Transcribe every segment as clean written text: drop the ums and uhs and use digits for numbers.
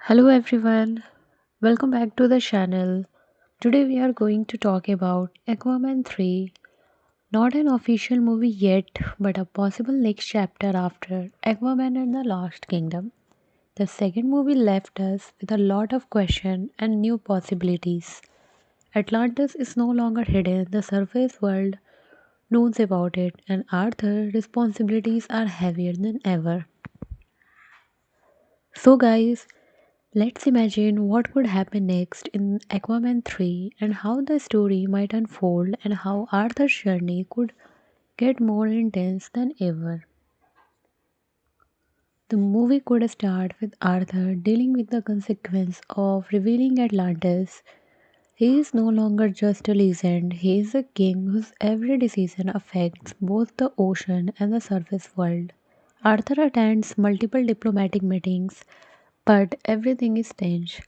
Hello everyone, welcome back to the channel. Today we are going to talk about Aquaman 3, not an official movie yet, but a possible next chapter after Aquaman and the Lost Kingdom. The second movie left us with a lot of questions and new possibilities. Atlantis is no longer hidden, the surface world knows about it, and Arthur's responsibilities are heavier than ever. So, guys, let's imagine what could happen next in Aquaman 3 and how the story might unfold and how Arthur's journey could get more intense than ever. The movie could start with Arthur dealing with the consequence of revealing Atlantis. He is no longer just a legend, he is a king whose every decision affects both the ocean and the surface world. Arthur attends multiple diplomatic meetings, but everything is tense.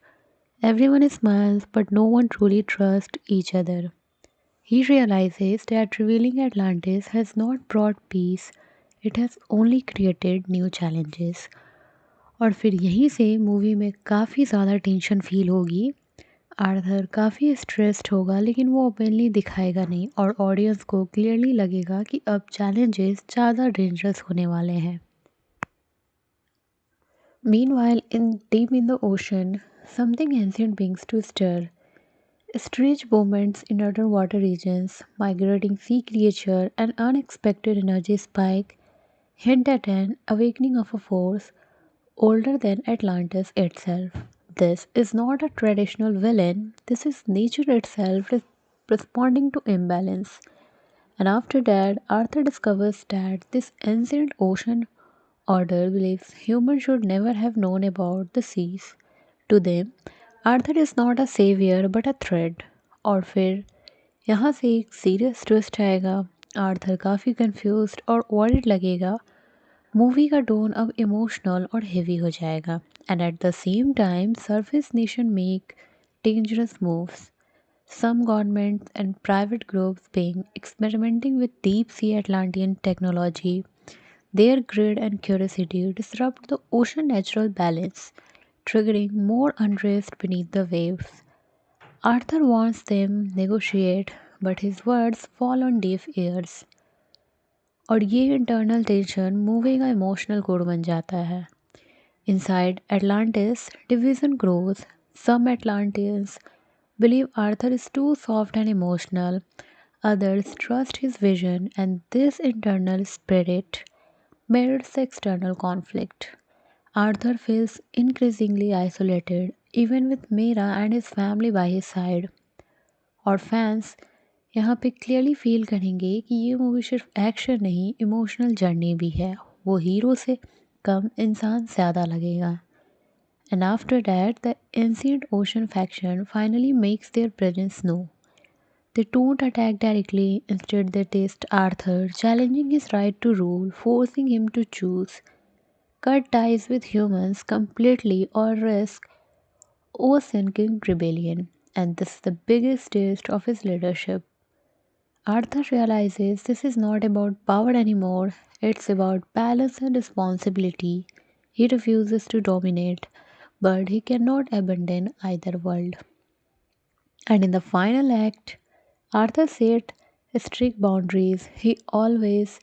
Everyone smiles, but no one truly trusts each other. He realizes that revealing Atlantis has not brought peace, it has only created new challenges. और फिर यहीं से movie में काफ़ी ज़्यादा tension feel होगी। Arthur काफ़ी stressed होगा लेकिन वो ओपनली दिखाएगा नहीं और ऑडियंस को क्लियरली लगेगा कि अब चैलेंजेस ज़्यादा डेंजरस होने वाले हैं। Meanwhile, in deep in the ocean, something ancient begins to stir. Strange movements in underwater regions, migrating sea creature, and unexpected energy spike hint at an awakening of a force older than Atlantis itself. This is not a traditional villain, this is nature itself responding to imbalance. And after that, Arthur discovers that this ancient ocean order believes humans should never have known about the seas. To them, Arthur is not a saviour but a threat. और फिर यहाँ से एक serious twist आएगा। Arthur काफ़ी confused और worried लगेगा। Movie का टोन अब इमोशनल और हेवी हो जाएगा and at the same time surface nation make dangerous moves. Some governments and private groups being experimenting with deep sea Atlantean technology. Their greed and curiosity disrupt the ocean natural balance, triggering more unrest beneath the waves. Arthur wants them negotiate, but his words fall on deaf ears. और ये internal tension movie का emotional code बन जाता है. Inside Atlantis, division grows. Some Atlanteans believe Arthur is too soft and emotional. Others trust his vision, and this internal spirit mirrors the external conflict. Arthur feels increasingly isolated, even with Mira and his family by his side. और fans यहाँ पे clearly feel करेंगे कि ये movie सिर्फ action नहीं emotional journey भी है. वो हीरो से कम इंसान ज़्यादा लगेगा. And after that, the ancient ocean faction finally makes their presence known. They don't attack directly, instead, they test Arthur, challenging his right to rule, forcing him to choose, cut ties with humans completely, or risk sinking rebellion. And this is the biggest test of his leadership. Arthur realizes this is not about power anymore, it's about balance and responsibility. He refuses to dominate, but he cannot abandon either world. And in the final act, Arthur set strict boundaries. He always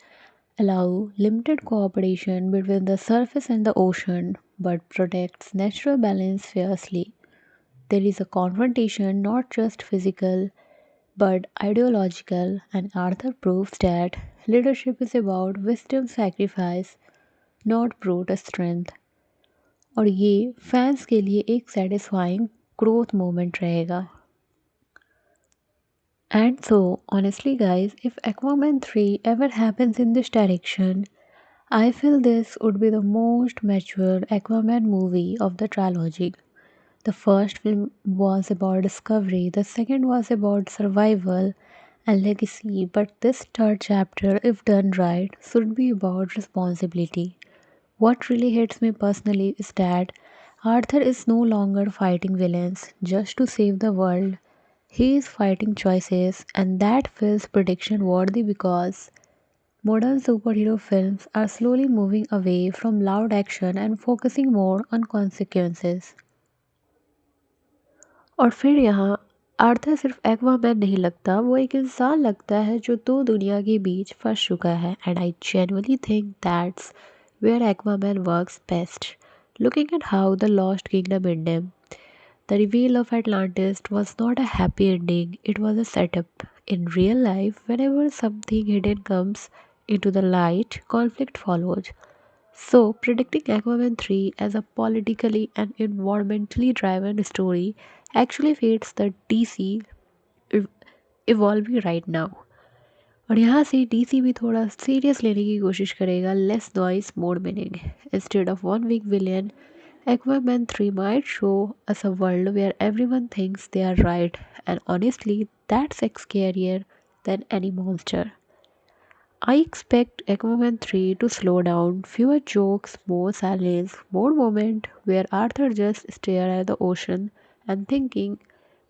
allow limited cooperation between the surface and the ocean, but protects natural balance fiercely. There is a confrontation not just physical but ideological, and Arthur proves that leadership is about wisdom sacrifice, not brute strength. और ये fans के लिए एक satisfying growth moment रहेगा. And so, honestly, guys, if Aquaman 3 ever happens in this direction, I feel this would be the most mature Aquaman movie of the trilogy. The first film was about discovery, the second was about survival and legacy, but this third chapter, if done right, should be about responsibility. What really hits me personally is that Arthur is no longer fighting villains just to save the world. He is fighting choices, and that feels prediction worthy because modern superhero films are slowly moving away from loud action and focusing more on consequences. और फिर यहाँ Arthur सिर्फ Aquaman नहीं लगता, वो एक इंसान लगता है जो दो दुनिया के बीच फंस चुका है। And I genuinely think that's where Aquaman works best, looking at how the Lost Kingdom ended. The reveal of Atlantis was not a happy ending, it was a setup. In real life, whenever something hidden comes into the light, conflict follows. So, predicting Aquaman 3 as a politically and environmentally driven story actually fits the DC ev- evolving right now. और यहाँ से DC भी थोड़ा serious लेने की कोशिश करेगा, less noise more meaning instead of one weak villain. Aquaman 3 might show us a world where everyone thinks they are right, and honestly, that's scarier than any monster. I expect Aquaman 3 to slow down, fewer jokes, more silence, more moment where Arthur just stare at the ocean and thinking,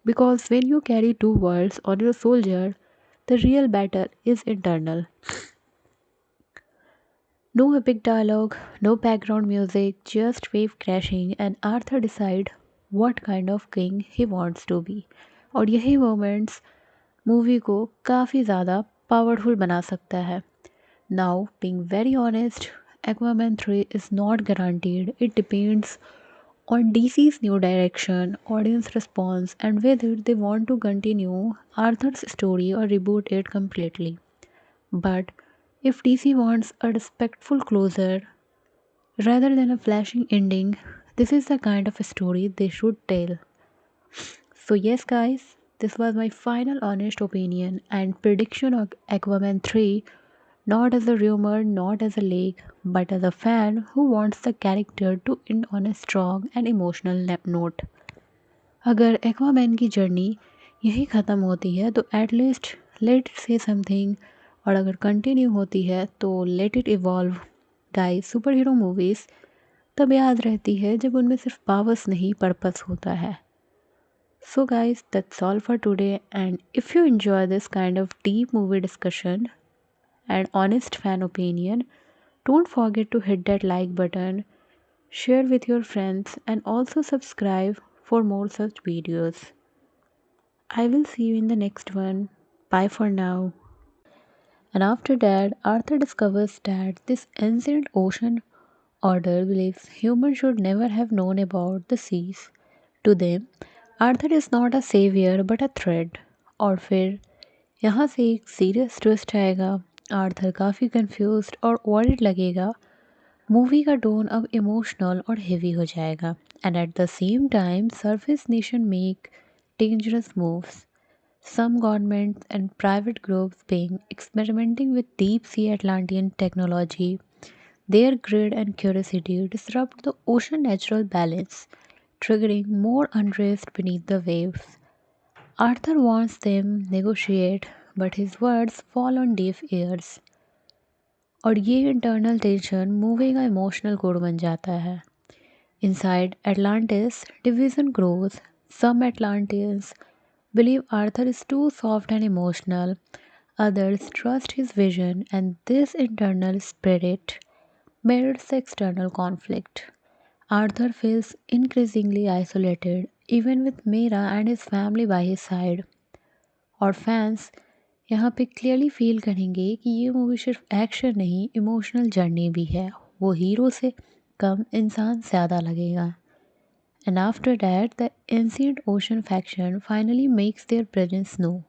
because when you carry two worlds on your soldier, the real battle is internal. No epic dialogue, no background music, just wave crashing and Arthur decide what kind of king he wants to be. और यही moments movie को काफ़ी ज़्यादा powerful बना सकता है. Now, being very honest, Aquaman 3 is not guaranteed. It depends on DC's new direction, audience response, and whether they want to continue Arthur's story or reboot it completely. But if DC wants a respectful closure rather than a flashing ending, this is the kind of story they should tell. So, yes, guys, this was my final honest opinion and prediction of Aquaman 3, not as a rumor, not as a leak, but as a fan who wants the character to end on a strong and emotional note. अगर Aquaman की journey यही ख़त्म होती है तो at least let it से something, और अगर कंटिन्यू होती है तो let it evolve. Guys, super hero movies तब याद रहती है जब उनमें सिर्फ पावर्स नहीं, पर्पस होता है. So, guys, that's all for today. And if you enjoy this kind of deep movie discussion and honest fan opinion, don't forget to hit that like button, share with your friends, and also subscribe for more such videos. I will see you in the next one. Bye for now. And after that, Arthur discovers that this ancient ocean order believes humans should never have known about the seas. To them, Arthur is not a saviour but a threat. और फिर यहाँ से एक serious twist आएगा. Arthur काफ़ी confused और worried लगेगा. Movie का टोन अब इमोशनल और हेवी हो जाएगा. And at the same time surface nation make dangerous moves. Some governments and private groups being experimenting with deep sea Atlantean technology. Their greed and curiosity disrupt the ocean natural balance, triggering more unrest beneath the waves. Arthur wants them negotiate, but his words fall on deaf ears. और ये internal tension movie का emotional code बन जाता है. Inside Atlantis, division grows. Some Atlanteans believe Arthur is too soft and emotional. Others trust his vision, and this internal spirit mirrors the external conflict. Arthur feels increasingly isolated, even with Mira and his family by his side. और fans यहाँ पे clearly feel करेंगे कि ये movie सिर्फ action नहीं, emotional journey भी है. वो हीरो से कम इंसान ज़्यादा लगेगा. And after that, the ancient ocean faction finally makes their presence known.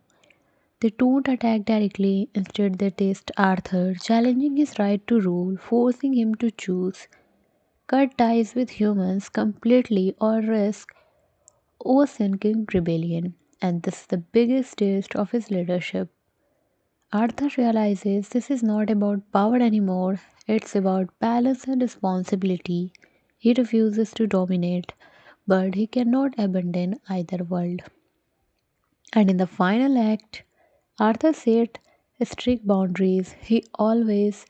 They don't attack directly, instead, they test Arthur, challenging his right to rule, forcing him to choose, cut ties with humans completely, or risk oversinking rebellion. And this is the biggest test of his leadership. Arthur realizes this is not about power anymore, it's about balance and responsibility. He refuses to dominate, but he cannot abandon either world. And in the final act, Arthur set strict boundaries. He always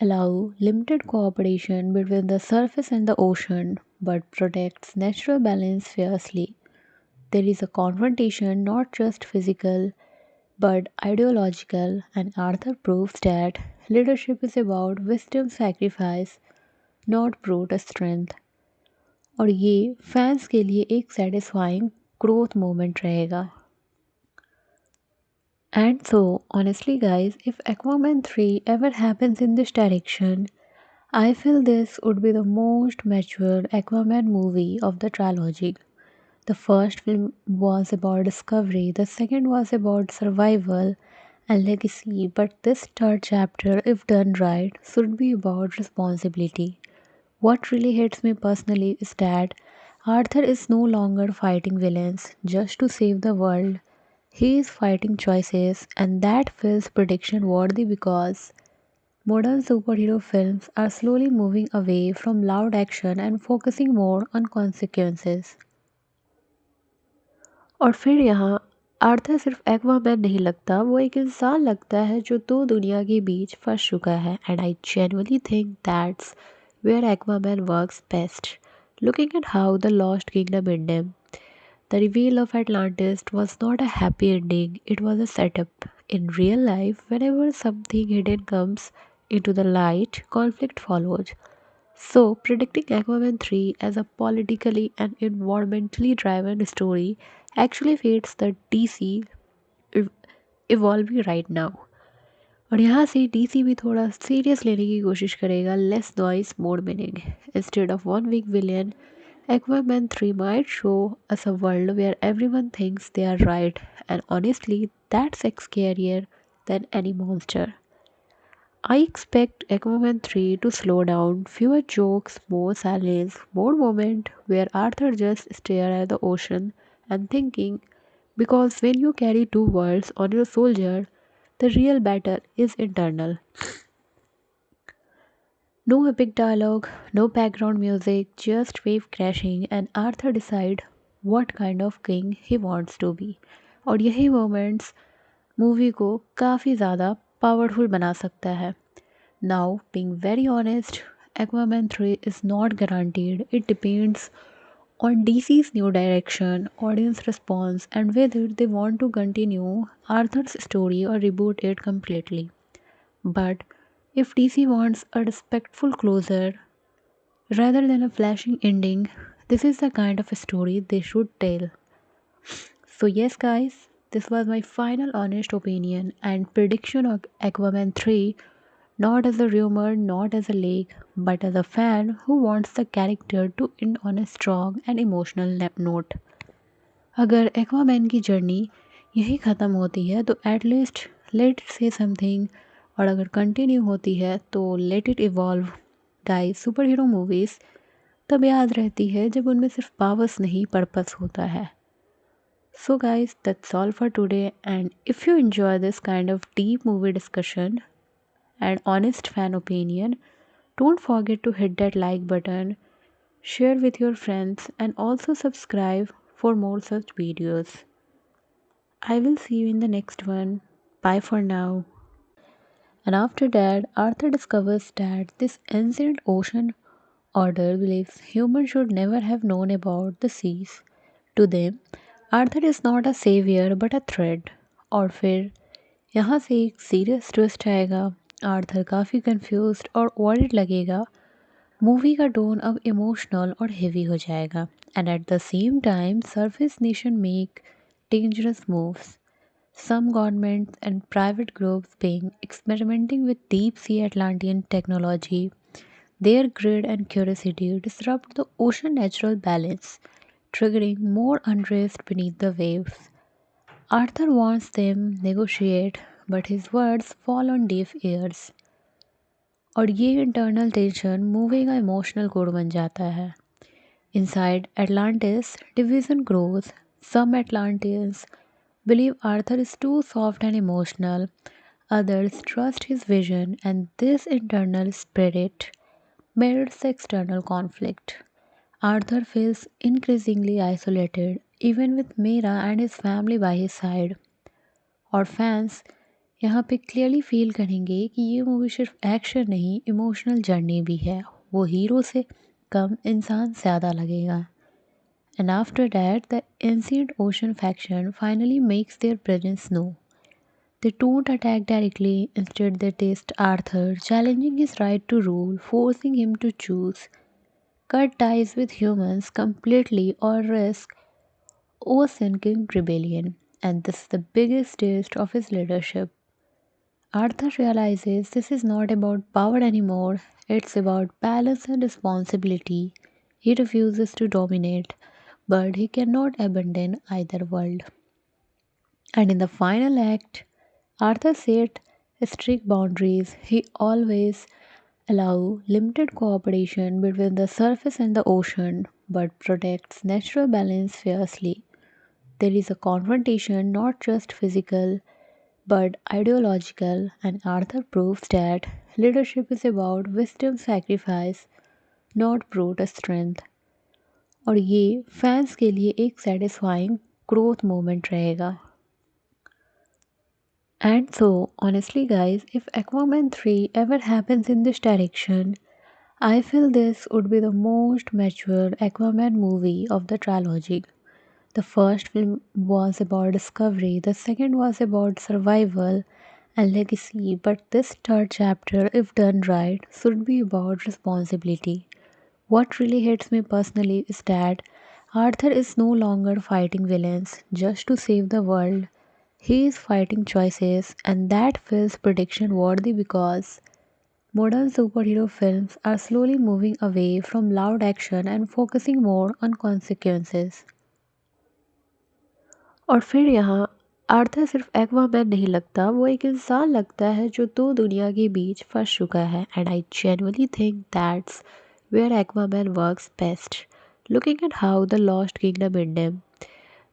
allow limited cooperation between the surface and the ocean, but protects natural balance fiercely. There is a confrontation, not just physical but ideological, and Arthur proves that leadership is about wisdom sacrifice, not brute strength. और ये fans के लिए एक satisfying growth moment रहेगा। And so, honestly, guys, if Aquaman 3 ever happens in this direction, I feel this would be the most mature Aquaman movie of the trilogy. The first film was about discovery, the second was about survival and legacy, but this third chapter, if done right, should be about responsibility. What really hits me personally is that Arthur is no longer fighting villains just to save the world. He is fighting choices, and that feels prediction worthy because modern superhero films are slowly moving away from loud action and focusing more on consequences. और फिर यहाँ Arthur सिर्फ Aquaman नहीं लगता, वो एक इंसान लगता है जो दो दुनिया के बीच फंस चुका है। And I genuinely think that's where Aquaman works best, looking at how the Lost Kingdom ended. The reveal of Atlantis was not a happy ending, it was a setup. In real life, whenever something hidden comes into the light, conflict follows. So, predicting Aquaman 3 as a politically and environmentally driven story actually fits the DC ev- evolving right now. और यहाँ से DC भी थोड़ा serious लेने की कोशिश करेगा, less noise more meaning. Instead of one weak villain, Aquaman 3 might show us a world where everyone thinks they are right, and honestly, that's scarier than any monster. I expect Aquaman 3 to slow down, fewer jokes, more silence, more moment where Arthur just stare at the ocean and thinking, because when you carry two worlds on your soldier, the real battle is internal. No epic dialogue, no background music, just wave crashing and Arthur decide what kind of king he wants to be. और यही moments movie को काफ़ी ज़्यादा powerful बना सकता है. Now, being very honest, Aquaman 3 is not guaranteed. It depends on DC's new direction, audience response, and whether they want to continue Arthur's story or reboot it completely. But if DC wants a respectful closure rather than a flashing ending, this is the kind of story they should tell. So, yes, guys, this was my final honest opinion and prediction of Aquaman 3, not as a rumor, not as a leak, but as a fan who wants the character to end on a strong and emotional note. अगर Aquaman की journey यही ख़त्म होती है तो at least let it से something, और अगर कंटिन्यू होती है तो let it evolve. Guys, super hero movies तब याद रहती है जब उनमें सिर्फ पावर्स नहीं पर्पस होता है. So guys, that's all for today, and if you enjoy this kind of deep movie discussion and honest fan opinion, don't forget to hit that like button, share with your friends, and also subscribe for more such videos. I will see you in the next one. Bye for now. And after that, Arthur discovers that this ancient ocean order believes humans should never have known about the seas. To them, Arthur is not a saviour but a threat. और फिर यहाँ से एक serious twist आएगा. Arthur काफ़ी confused और worried लगेगा. Movie का टोन अब इमोशनल और हेवी हो जाएगा. And at the same time surface nation make dangerous moves. Some governments and private groups being experimenting with deep sea Atlantean technology. Their greed and curiosity disrupt the ocean natural balance, triggering more unrest beneath the waves. Arthur wants them negotiate, but his words fall on deaf ears. और ये internal tension movie का emotional code बन जाता है. Inside Atlantis, division grows. Some Atlanteans believe Arthur is too soft and emotional. Others trust his vision, and this internal spirit mirrors the external conflict. Arthur feels increasingly isolated, even with Mera and his family by his side. और fans यहाँ पे clearly feel करेंगे कि ये movie सिर्फ action नहीं, emotional journey भी है. वो हीरो से कम इंसान ज़्यादा लगेगा. And after that, the ancient ocean faction finally makes their presence known. They don't attack directly, instead, they test Arthur, challenging his right to rule, forcing him to choose, cut ties with humans completely, or risk Ocean King Rebellion, and this is the biggest test of his leadership. Arthur realizes this is not about power anymore, it's about balance and responsibility. He refuses to dominate, but he cannot abandon either world. And in the final act, Arthur set strict boundaries. He always allow limited cooperation between the surface and the ocean, but protects natural balance fiercely. There is a confrontation not just physical but ideological, and Arthur proves that leadership is about wisdom sacrifice, not brute strength. और ये fans के लिए एक satisfying growth moment रहेगा. And so, honestly, guys, if Aquaman 3 ever happens in this direction, I feel this would be the most mature Aquaman movie of the trilogy. The first film was about discovery, the second was about survival and legacy, but this third chapter, if done right, should be about responsibility. What really hits me personally is that Arthur is no longer fighting villains just to save the world. He is fighting choices, and that feels prediction worthy because modern superhero films are slowly moving away from loud action and focusing more on consequences. और फिर यहाँ Arthur सिर्फ Aquaman नहीं लगता, वो एक इंसान लगता है जो दो दुनिया के बीच फंस चुका है. And I genuinely think that's where Aquaman works best. Looking at how the Lost Kingdom ended,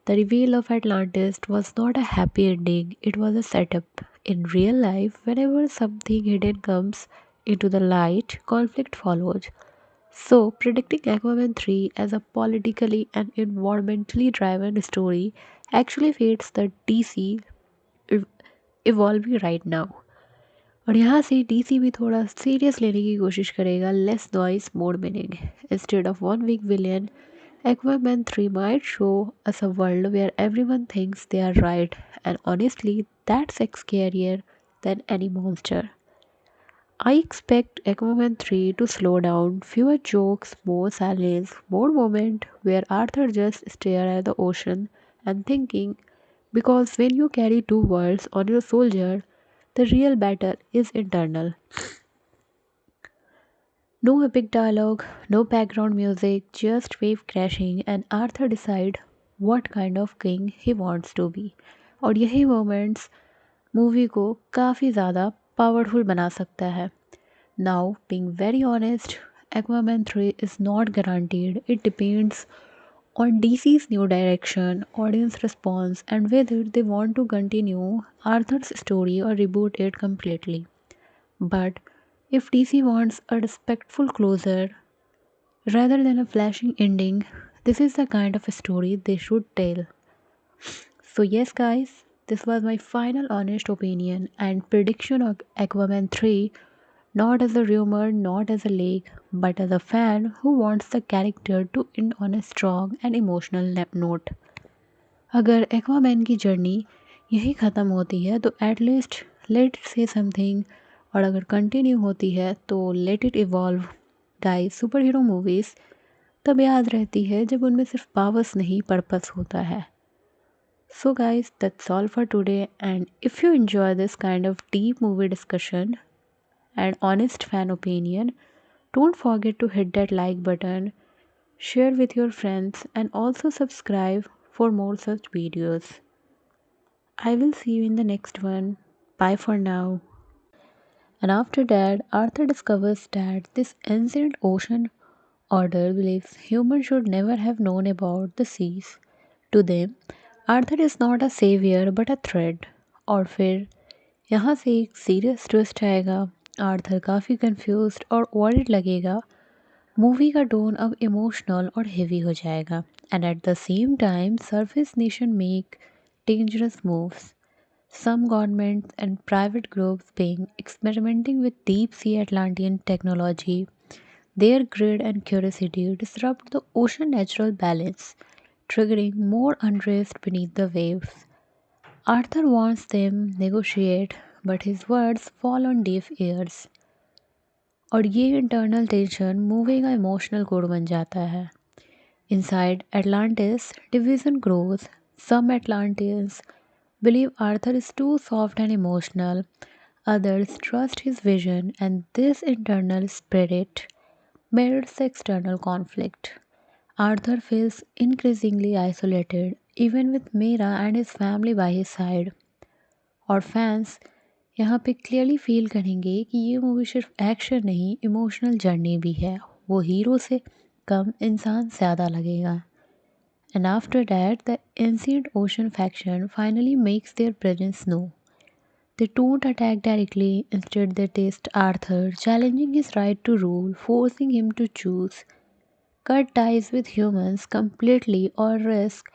the reveal of Atlantis was not a happy ending, it was a setup. In real life, whenever something hidden comes into the light, conflict follows. So, predicting Aquaman 3 as a politically and environmentally driven story actually fits the DC ev- evolving right now. और यहाँ से DC भी थोड़ा serious लेने की कोशिश करेगा, less noise more meaning. Instead of one weak villain, Aquaman 3 might show us a world where everyone thinks they are right, and honestly, that's scarier than any monster. I expect Aquaman 3 to slow down, fewer jokes, more silence, more moment where Arthur just stare at the ocean and thinking, because when you carry two worlds on your soldier, the real battle is internal. No epic dialogue, no background music, just wave crashing and Arthur decide what kind of king he wants to be. और यही moments movie को काफ़ी ज़्यादा powerful बना सकता है. Now, being very honest, Aquaman 3 is not guaranteed. It depends on DC's new direction, audience response, and whether they want to continue Arthur's story or reboot it completely. But if DC wants a respectful closure rather than a flashing ending, this is the kind of story they should tell. So, yes, guys, this was my final honest opinion and prediction of Aquaman 3, not as a rumor, not as a leak, but as a fan who wants the character to end on a strong and emotional note. अगर Aquaman की journey यही ख़त्म होती है तो at least let it से something, और अगर कंटिन्यू होती है तो let it evolve. Guys, super hero movies तब याद रहती है जब उनमें सिर्फ पावर्स नहीं पर्पस होता है. So guys, that's all for today, and if you enjoy this kind of deep movie discussion and honest fan opinion, don't forget to hit that like button, share with your friends, and also subscribe for more such videos. I will see you in the next one. Bye for now. And after that, Arthur discovers that this ancient ocean order believes humans should never have known about the seas. To them, Arthur is not a savior but a threat. और फिर यहाँ से एक serious twist आएगा. Arthur काफ़ी confused और worried लगेगा. Movie का टोन अब इमोशनल और हेवी हो जाएगा. And at the same time surface nation make dangerous moves. Some governments and private groups being experimenting with deep sea Atlantean technology. Their greed and curiosity disrupt the ocean natural balance, triggering more unrest beneath the waves. Arthur wants them negotiate, but his words fall on deaf ears. और ये internal tension movie का emotional code बन जाता है. Inside Atlantis, division grows. Some Atlanteans believe Arthur is too soft and emotional, others trust his vision, and this internal spirit mirrors the external conflict. Arthur feels increasingly isolated, even with Mira and his family by his side. और fans यहाँ पे clearly feel करेंगे कि ये movie सिर्फ action नहीं, emotional journey भी है। वो हीरो से कम इंसान ज़्यादा लगेगा। And after that, the ancient ocean faction finally makes their presence known. They don't attack directly, instead, they test Arthur, challenging his right to rule, forcing him to choose, cut ties with humans completely, or risk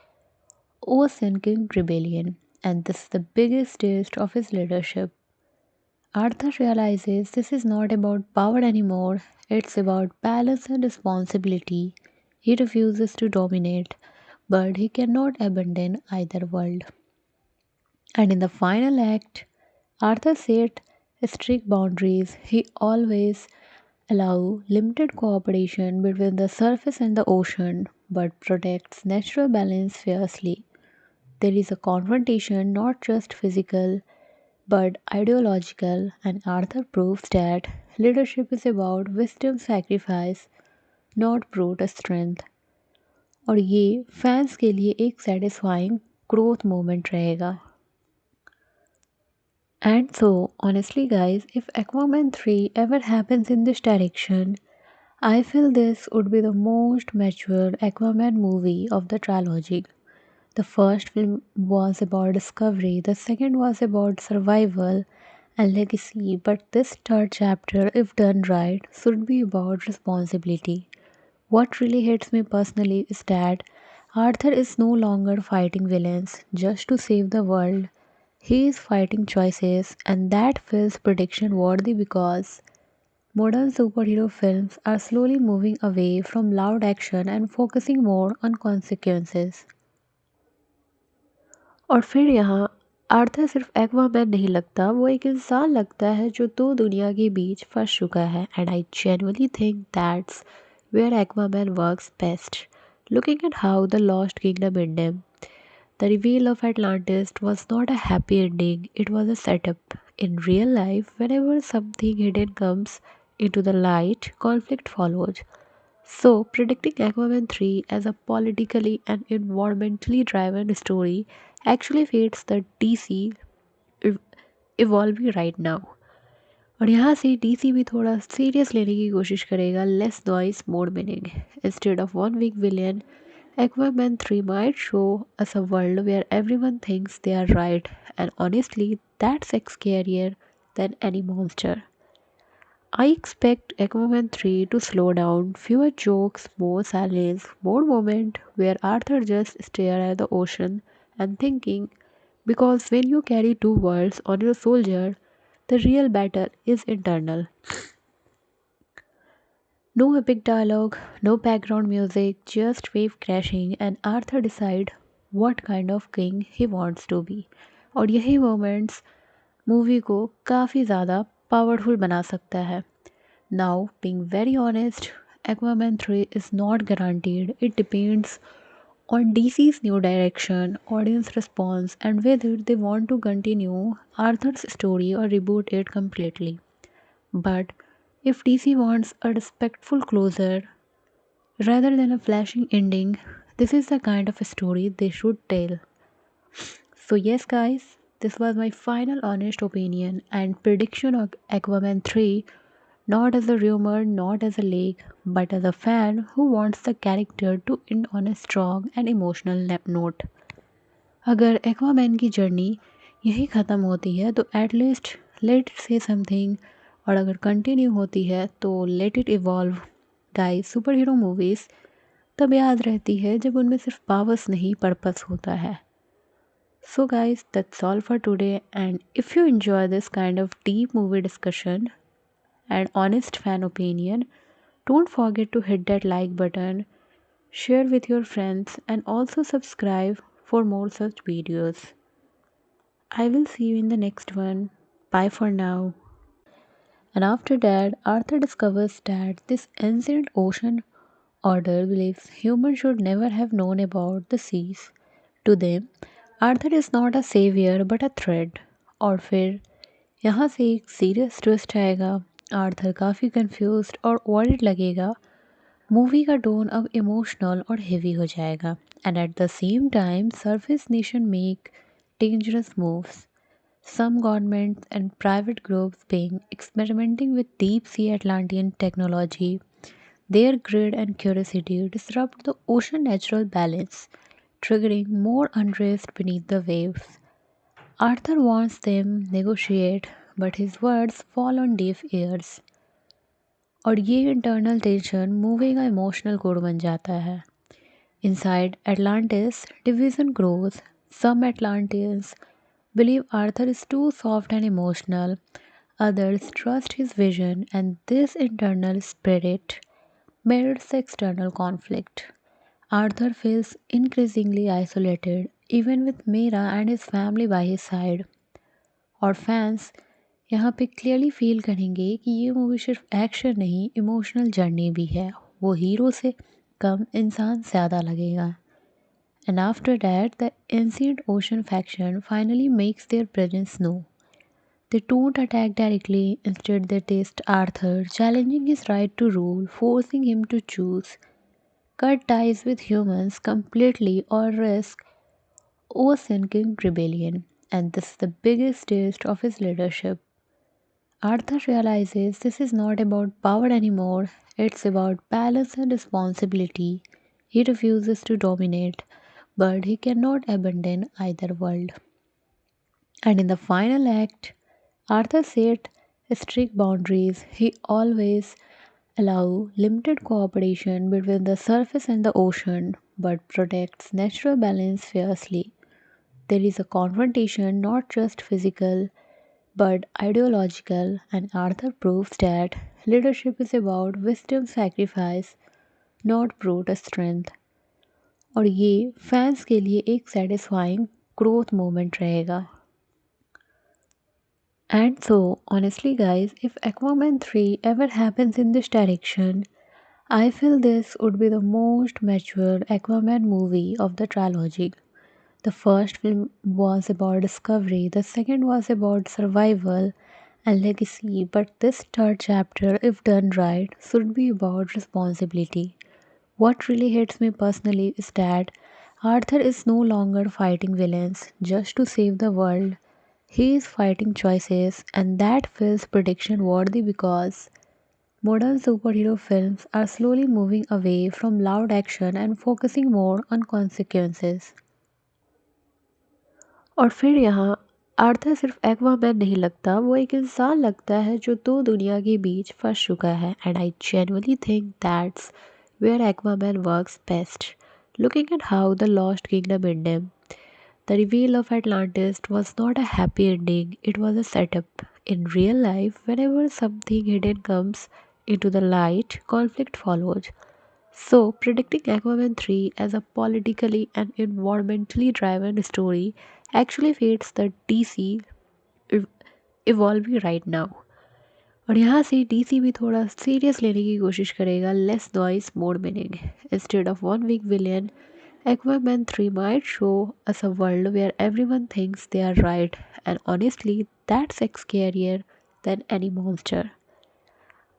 ocean king rebellion. And this is the biggest test of his leadership. Arthur realizes this is not about power anymore, it's about balance and responsibility. He refuses to dominate, but he cannot abandon either world. And in the final act, Arthur set strict boundaries. He always allow limited cooperation between the surface and the ocean, but protects natural balance fiercely. There is a confrontation, not just physical but ideological, and Arthur proves that leadership is about wisdom sacrifice, not brute strength. और ये fans के लिए एक satisfying growth moment रहेगा. And so, honestly, guys, if Aquaman 3 ever happens in this direction, I feel this would be the most mature Aquaman movie of the trilogy. The first film was about discovery, the second was about survival and legacy, but this third chapter, if done right, should be about responsibility. What really hits me personally is that Arthur is no longer fighting villains just to save the world. He is fighting choices, and that feels prediction worthy because modern superhero films are slowly moving away from loud action and focusing more on consequences. और फिर यहाँ Arthur सिर्फ Aquaman नहीं लगता, वो एक इंसान लगता है जो दो दुनिया के बीच फंस चुका है. And I genuinely think that's where Aquaman works best. Looking at how the Lost Kingdom ended, the reveal of Atlantis was not a happy ending, it was a setup. In real life, whenever something hidden comes into the light, conflict follows. So, predicting Aquaman 3 as a politically and environmentally driven story actually fits the DC ev- evolving right now. और यहाँ से DC भी थोड़ा serious लेने की कोशिश करेगा, less noise more meaning. Instead of one weak villain, Aquaman 3 might show us a world where everyone thinks they are right, and honestly, that's scarier than any monster. I expect Aquaman 3 to slow down, fewer jokes, more silence, more moment where Arthur just stare at the ocean and thinking, because when you carry two worlds on your soldier, the real battle is internal. No epic dialogue, no background music, just wave crashing and Arthur decide what kind of king he wants to be. और यही moments movie को काफ़ी ज़्यादा powerful बना सकता है. Now, being very honest, Aquaman 3 is not guaranteed. It depends on DC's new direction, audience response, and whether they want to continue Arthur's story or reboot it completely. But if DC wants a respectful closure rather than a flashing ending, this is the kind of a story they should tell. So, yes, guys, this was my final honest opinion and prediction of Aquaman 3, not as a rumor, not as a leak, but as a fan who wants the character to end on a strong and emotional note. अगर Aquaman की journey यही ख़त्म होती है तो at least let it से something, और अगर कंटिन्यू होती है तो let it evolve. Guys, super hero movies तब याद रहती है जब उनमें सिर्फ पावर्स नहीं, पर्पस होता है. So, guys, that's all for today. And if you enjoy this kind of deep movie discussion and honest fan opinion, don't forget to hit that like button, share with your friends, and also subscribe for more such videos. I will see you in the next one. Bye for now. And after that, Arthur discovers that this ancient ocean order believes humans should never have known about the seas. To them, Arthur is not a saviour but a threat. और फिर यहाँ से एक serious twist आएगा। Arthur काफ़ी confused और worried लगेगा। Movie का टोन अब इमोशनल और हेवी हो जाएगा। And at the same time surface nation make dangerous moves. Some governments and private groups being experimenting with deep sea Atlantean technology. Their greed and curiosity disrupt the ocean natural balance, triggering more unrest beneath the waves. Arthur wants them negotiate, but his words fall on deaf ears. और ये internal tension movie का emotional code बन जाता है। Inside Atlantis, division grows. Some Atlanteans believe Arthur is too soft and emotional. Others trust his vision, and this internal spirit mirrors the external conflict. Arthur feels increasingly isolated, even with Mira and his family by his side. और fans यहाँ पे clearly feel करेंगे कि ये movie सिर्फ action नहीं, emotional journey भी है। वो हीरो से कम इंसान ज़्यादा लगेगा। And after that, the ancient ocean faction finally makes their presence known. They don't attack directly, instead, they test Arthur, challenging his right to rule, forcing him to choose, cut ties with humans completely, or risk oversinking rebellion. And this is the biggest test of his leadership. Arthur realizes this is not about power anymore, it's about balance and responsibility. He refuses to dominate, but he cannot abandon either world. And in the final act, Arthur set strict boundaries. He always allow limited cooperation between the surface and the ocean, but protects natural balance fiercely. There is a confrontation, not just physical but ideological, and Arthur proves that leadership is about wisdom sacrifice, not brute strength. और ये fans के लिए एक satisfying growth moment रहेगा। And so, honestly, guys, if Aquaman 3 ever happens in this direction, I feel this would be the most mature Aquaman movie of the trilogy. The first film was about discovery, the second was about survival and legacy, but this third chapter, if done right, should be about responsibility. What really hits me personally is that Arthur is no longer fighting villains just to save the world. He is fighting choices, and that feels prediction worthy because modern superhero films are slowly moving away from loud action and focusing more on consequences. और फिर यहाँ Arthur सिर्फ Aquaman नहीं लगता, वो एक इंसान लगता है जो दो दुनिया के बीच फंस चुका है। And I genuinely think that's where Aquaman works best. Looking at how the Lost Kingdom ended, the reveal of Atlantis was not a happy ending, it was a setup. In real life, whenever something hidden comes into the light, conflict follows. So, predicting Aquaman 3 as a politically and environmentally driven story actually fits the DC ev- evolving right now. और यहाँ से DC भी थोड़ा serious लेने की कोशिश करेगा, less noise more meaning. Instead of one weak villain, Aquaman 3 might show us a world where everyone thinks they are right, and honestly, that's scarier than any monster.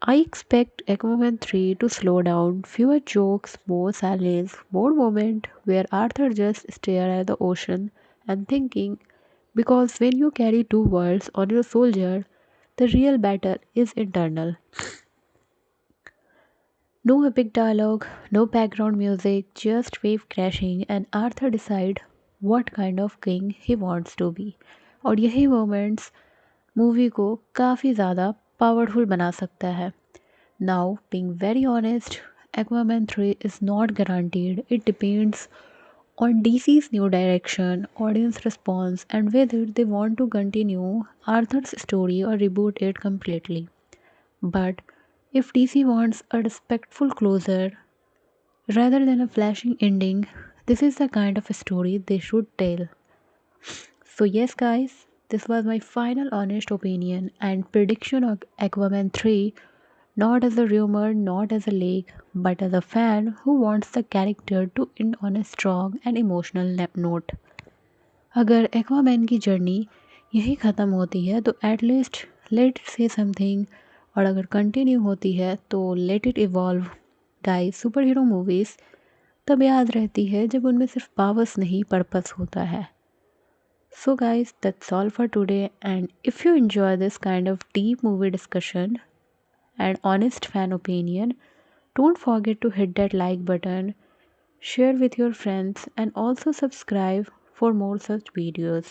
I expect Aquaman 3 to slow down, fewer jokes, more silence, more moment where Arthur just stare at the ocean and thinking, because when you carry two worlds on your soldier, the real battle is internal. No epic dialogue, no background music, just wave crashing and Arthur decide what kind of king he wants to be. और यही moments movie को काफ़ी ज़्यादा powerful बना सकता है। Now, being very honest, Aquaman 3 is not guaranteed. It depends on DC's new direction, audience response, and whether they want to continue Arthur's story or reboot it completely. But if DC wants a respectful closure rather than a flashing ending, this is the kind of a story they should tell. So, yes, guys, this was my final honest opinion and prediction of Aquaman 3 not as a rumor, not as a lake, but as a fan who wants the character to end on a strong and emotional note. अगर Aquaman की journey यही ख़त्म होती है तो at least let it से something, और अगर कंटिन्यू होती है तो let it evolve. Guys, super hero movies तब याद रहती है जब उनमें सिर्फ पावर्स नहीं, पर्पस होता है। So, guys, that's all for today. And if you enjoy this kind of deep movie discussion and honest fan opinion, don't forget to hit that like button, share with your friends, and also subscribe for more such videos.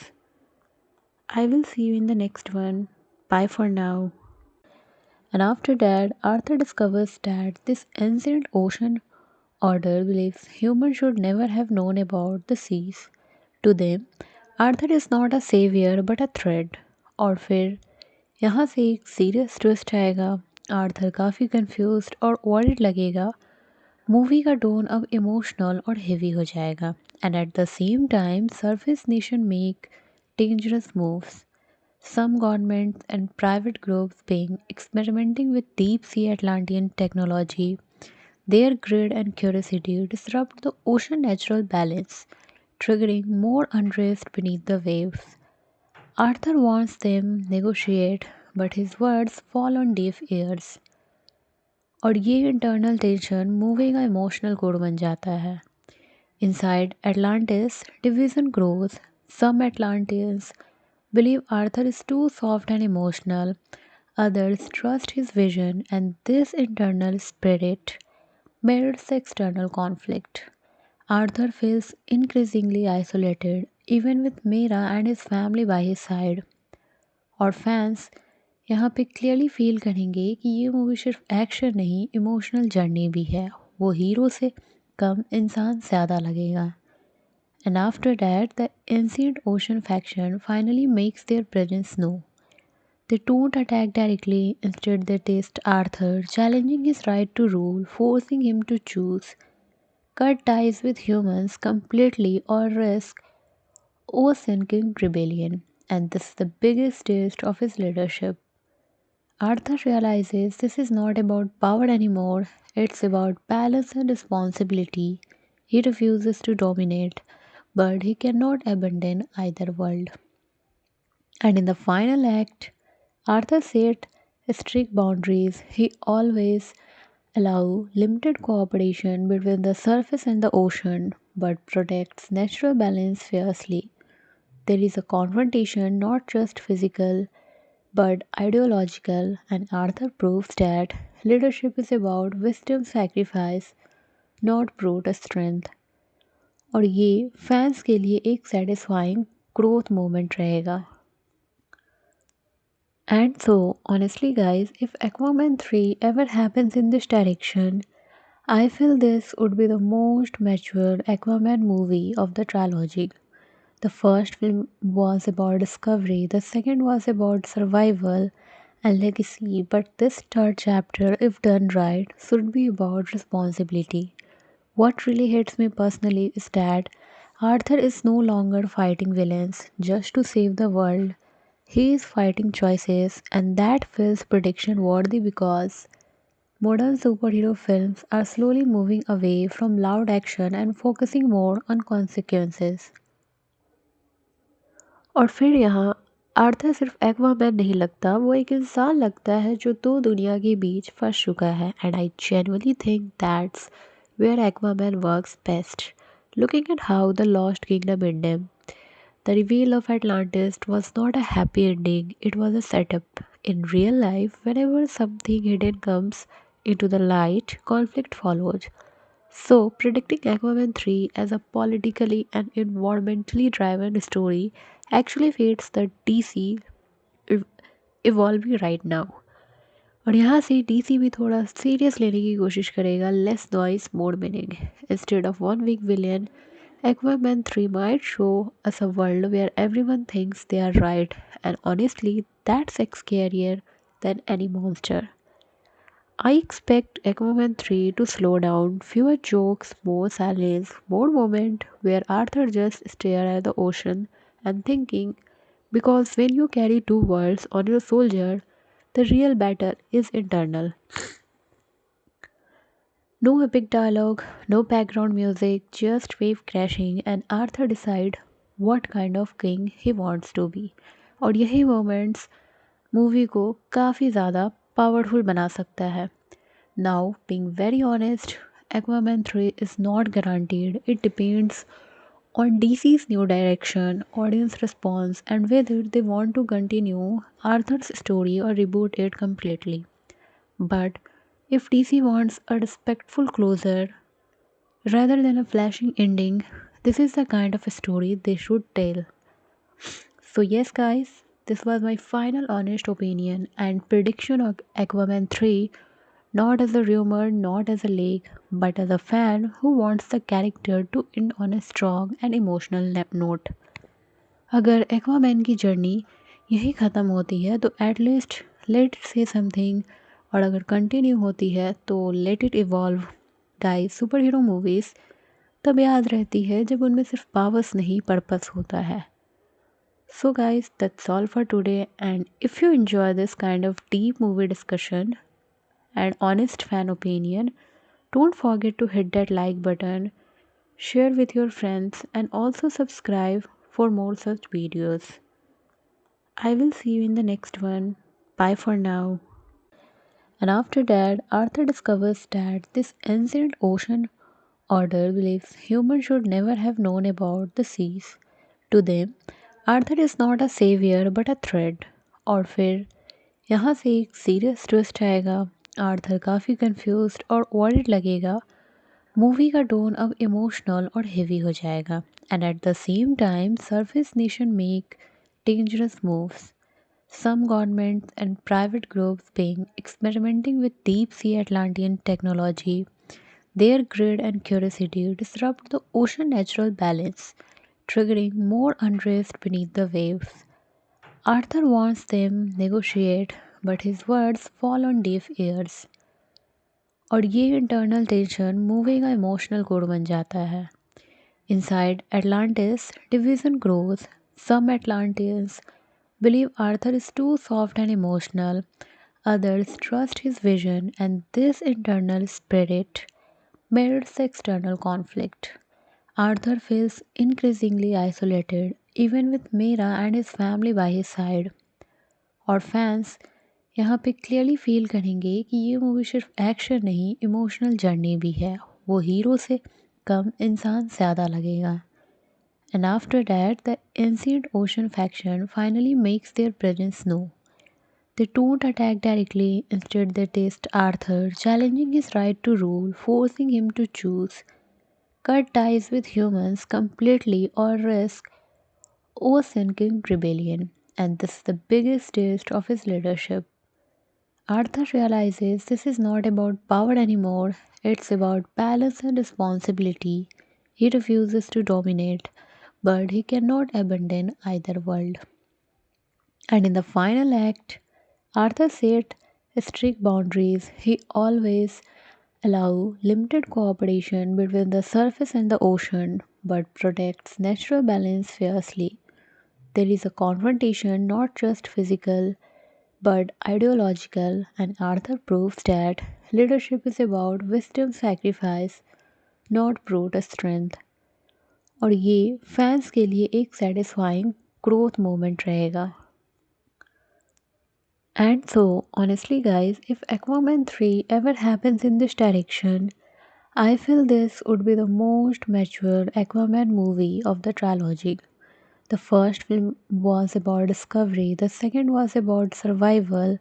I will see you in the next one. Bye for now. And after that, Arthur discovers that this ancient ocean order believes humans should never have known about the seas. To them, Arthur is not a saviour but a threat. और फिर यहाँ से एक serious twist आएगा। Arthur काफ़ी confused और worried लगेगा। Movie का टोन अब इमोशनल और हेवी हो जाएगा। And at the same time surface nation make dangerous moves. Some governments and private groups being experimenting with deep sea Atlantean technology. Their greed and curiosity disrupt the ocean natural balance, triggering more unrest beneath the waves. Arthur wants them negotiate, but his words fall on deaf ears. और ये internal tension movie का emotional code बन जाता है। Inside Atlantis, division grows. Some Atlanteans believe Arthur is too soft and emotional. Others trust his vision, and this internal spirit mirrors the external conflict. Arthur feels increasingly isolated, even with Mira and his family by his side. और fans यहाँ पे clearly feel करेंगे कि ये movie सिर्फ action नहीं, emotional journey भी है। वो हीरो से कम इंसान ज़्यादा लगेगा। And after that, the ancient ocean faction finally makes their presence known. They don't attack directly, instead, they test Arthur, challenging his right to rule, forcing him to choose cut ties with humans completely or risk ocean king rebellion. And this is the biggest test of his leadership. Arthur realizes this is not about power anymore, it's about balance and responsibility. He refuses to dominate, but he cannot abandon either world. And in the final act, Arthur set strict boundaries. He always allow limited cooperation between the surface and the ocean, but protects natural balance fiercely. There is a confrontation, not just physical but ideological, and Arthur proves that leadership is about wisdom sacrifice, not brute strength. और ये fans के लिए एक satisfying growth moment रहेगा। And so, honestly, guys, if Aquaman 3 ever happens in this direction, I feel this would be the most mature Aquaman movie of the trilogy. The first film was about discovery, the second was about survival and legacy, but this third chapter, if done right, should be about responsibility. What really hits me personally is that Arthur is no longer fighting villains just to save the world. He is fighting choices, and that feels prediction worthy because modern superhero films are slowly moving away from loud action and focusing more on consequences. और फिर यहाँ Arthur सिर्फ Aquaman नहीं लगता, वो एक इंसान लगता है जो दो दुनिया के बीच फंस चुका है। And I genuinely think that's where Aquaman works best, looking at how the Lost Kingdom ended. The reveal of Atlantis was not a happy ending, it was a setup. In real life, whenever something hidden comes into the light, conflict follows. So, predicting Aquaman 3 as a politically and environmentally driven story actually fits the DC ev- evolving right now. और यहाँ से DC भी थोड़ा serious लेने की कोशिश करेगा, less noise more meaning. Instead of one weak villain, Aquaman 3 might show us a world where everyone thinks they are right, and honestly, that's scarier than any monster. I expect Aquaman 3 to slow down, fewer jokes, more silence, more moment where Arthur just stare at the ocean and thinking, because when you carry two worlds on your shoulder, The real battle is internal. No epic dialogue, no background music, just wave crashing and Arthur decide what kind of king he wants to be. और यही moments movie को काफ़ी ज़्यादा powerful बना सकता है. Now, being very honest, Aquaman 3 is not guaranteed. It depends on DC's new direction, audience response, and whether they want to continue Arthur's story or reboot it completely. But if DC wants a respectful closure rather than a flashing ending, this is the kind of story they should tell. So, yes, guys, this was my final honest opinion and prediction of Aquaman 3, not as a rumor, not as a leak, but as a fan who wants the character to end on a strong and emotional note. अगर Aquaman की journey यही ख़त्म होती है तो at least let it से something, और अगर कंटिन्यू होती है तो let it evolve. Guys, super hero movies तब याद रहती है जब उनमें सिर्फ पावर्स नहीं पर्पस होता है. So, guys, that's all for today. And if you enjoy this kind of deep movie discussion and honest fan opinion, don't forget to hit that like button, share with your friends, and also subscribe for more such videos. I will see you in the next one. Bye for now. And after that, Arthur discovers that this ancient ocean order believes humans should never have known about the seas. To them, Arthur is not a saviour but a threat. और फिर यहाँ से एक serious twist आएगा. Arthur काफ़ी confused और worried लगेगा. Movie का टोन अब इमोशनल और हेवी हो जाएगा. And at the same time surface nation make dangerous moves. Some governments and private groups being experimenting with deep sea Atlantean technology. Their greed and curiosity disrupt the ocean natural balance, triggering more unrest beneath the waves. Arthur wants them negotiate, but his words fall on deaf ears. और ये internal tension movie का emotional code बन जाता है. Inside Atlantis, division grows. Some Atlanteans believe Arthur is too soft and emotional. Others trust his vision, and this internal spirit mirrors the external conflict. Arthur feels increasingly isolated, even with Mira and his family by his side. और fans यहाँ पे clearly feel करेंगे कि ये movie सिर्फ action नहीं, emotional journey भी है. वो हीरो से कम इंसान ज़्यादा लगेगा. And after that, the ancient ocean faction finally makes their presence known. They don't attack directly, instead, they test Arthur, challenging his right to rule, forcing him to choose, cut ties with humans completely, or risk oversinking rebellion. And this is the biggest test of his leadership. Arthur realizes this is not about power anymore, it's about balance and responsibility. He refuses to dominate, but he cannot abandon either world. And in the final act, Arthur set strict boundaries. He always allow limited cooperation between the surface and the ocean, but protects natural balance fiercely. There is a confrontation, not just physical but ideological, and Arthur proves that leadership is about wisdom sacrifice, not brute strength. और ये fans के लिए एक satisfying growth moment रहेगा. And so, honestly, guys, if Aquaman 3 ever happens in this direction, I feel this would be the most mature Aquaman movie of the trilogy. The first film was about discovery, the second was about survival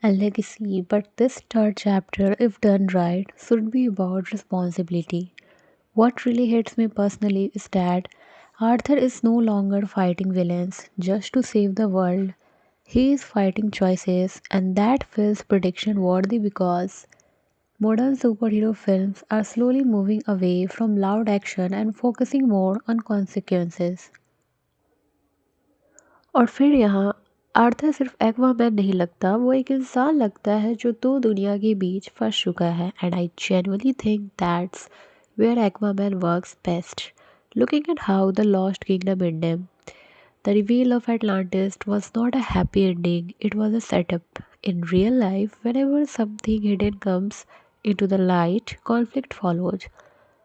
and legacy, but this third chapter, if done right, should be about responsibility. What really hits me personally is that Arthur is no longer fighting villains just to save the world. He is fighting choices, and that feels prediction worthy because modern superhero films are slowly moving away from loud action and focusing more on consequences. और फिर यहाँ Arthur सिर्फ Aquaman नहीं लगता, वो एक इंसान लगता है जो दो दुनिया के बीच फंस चुका है. And I genuinely think that's where Aquaman works best. Looking at how the Lost Kingdom ended, the reveal of Atlantis was not a happy ending, it was a setup. In real life, whenever something hidden comes into the light, conflict follows.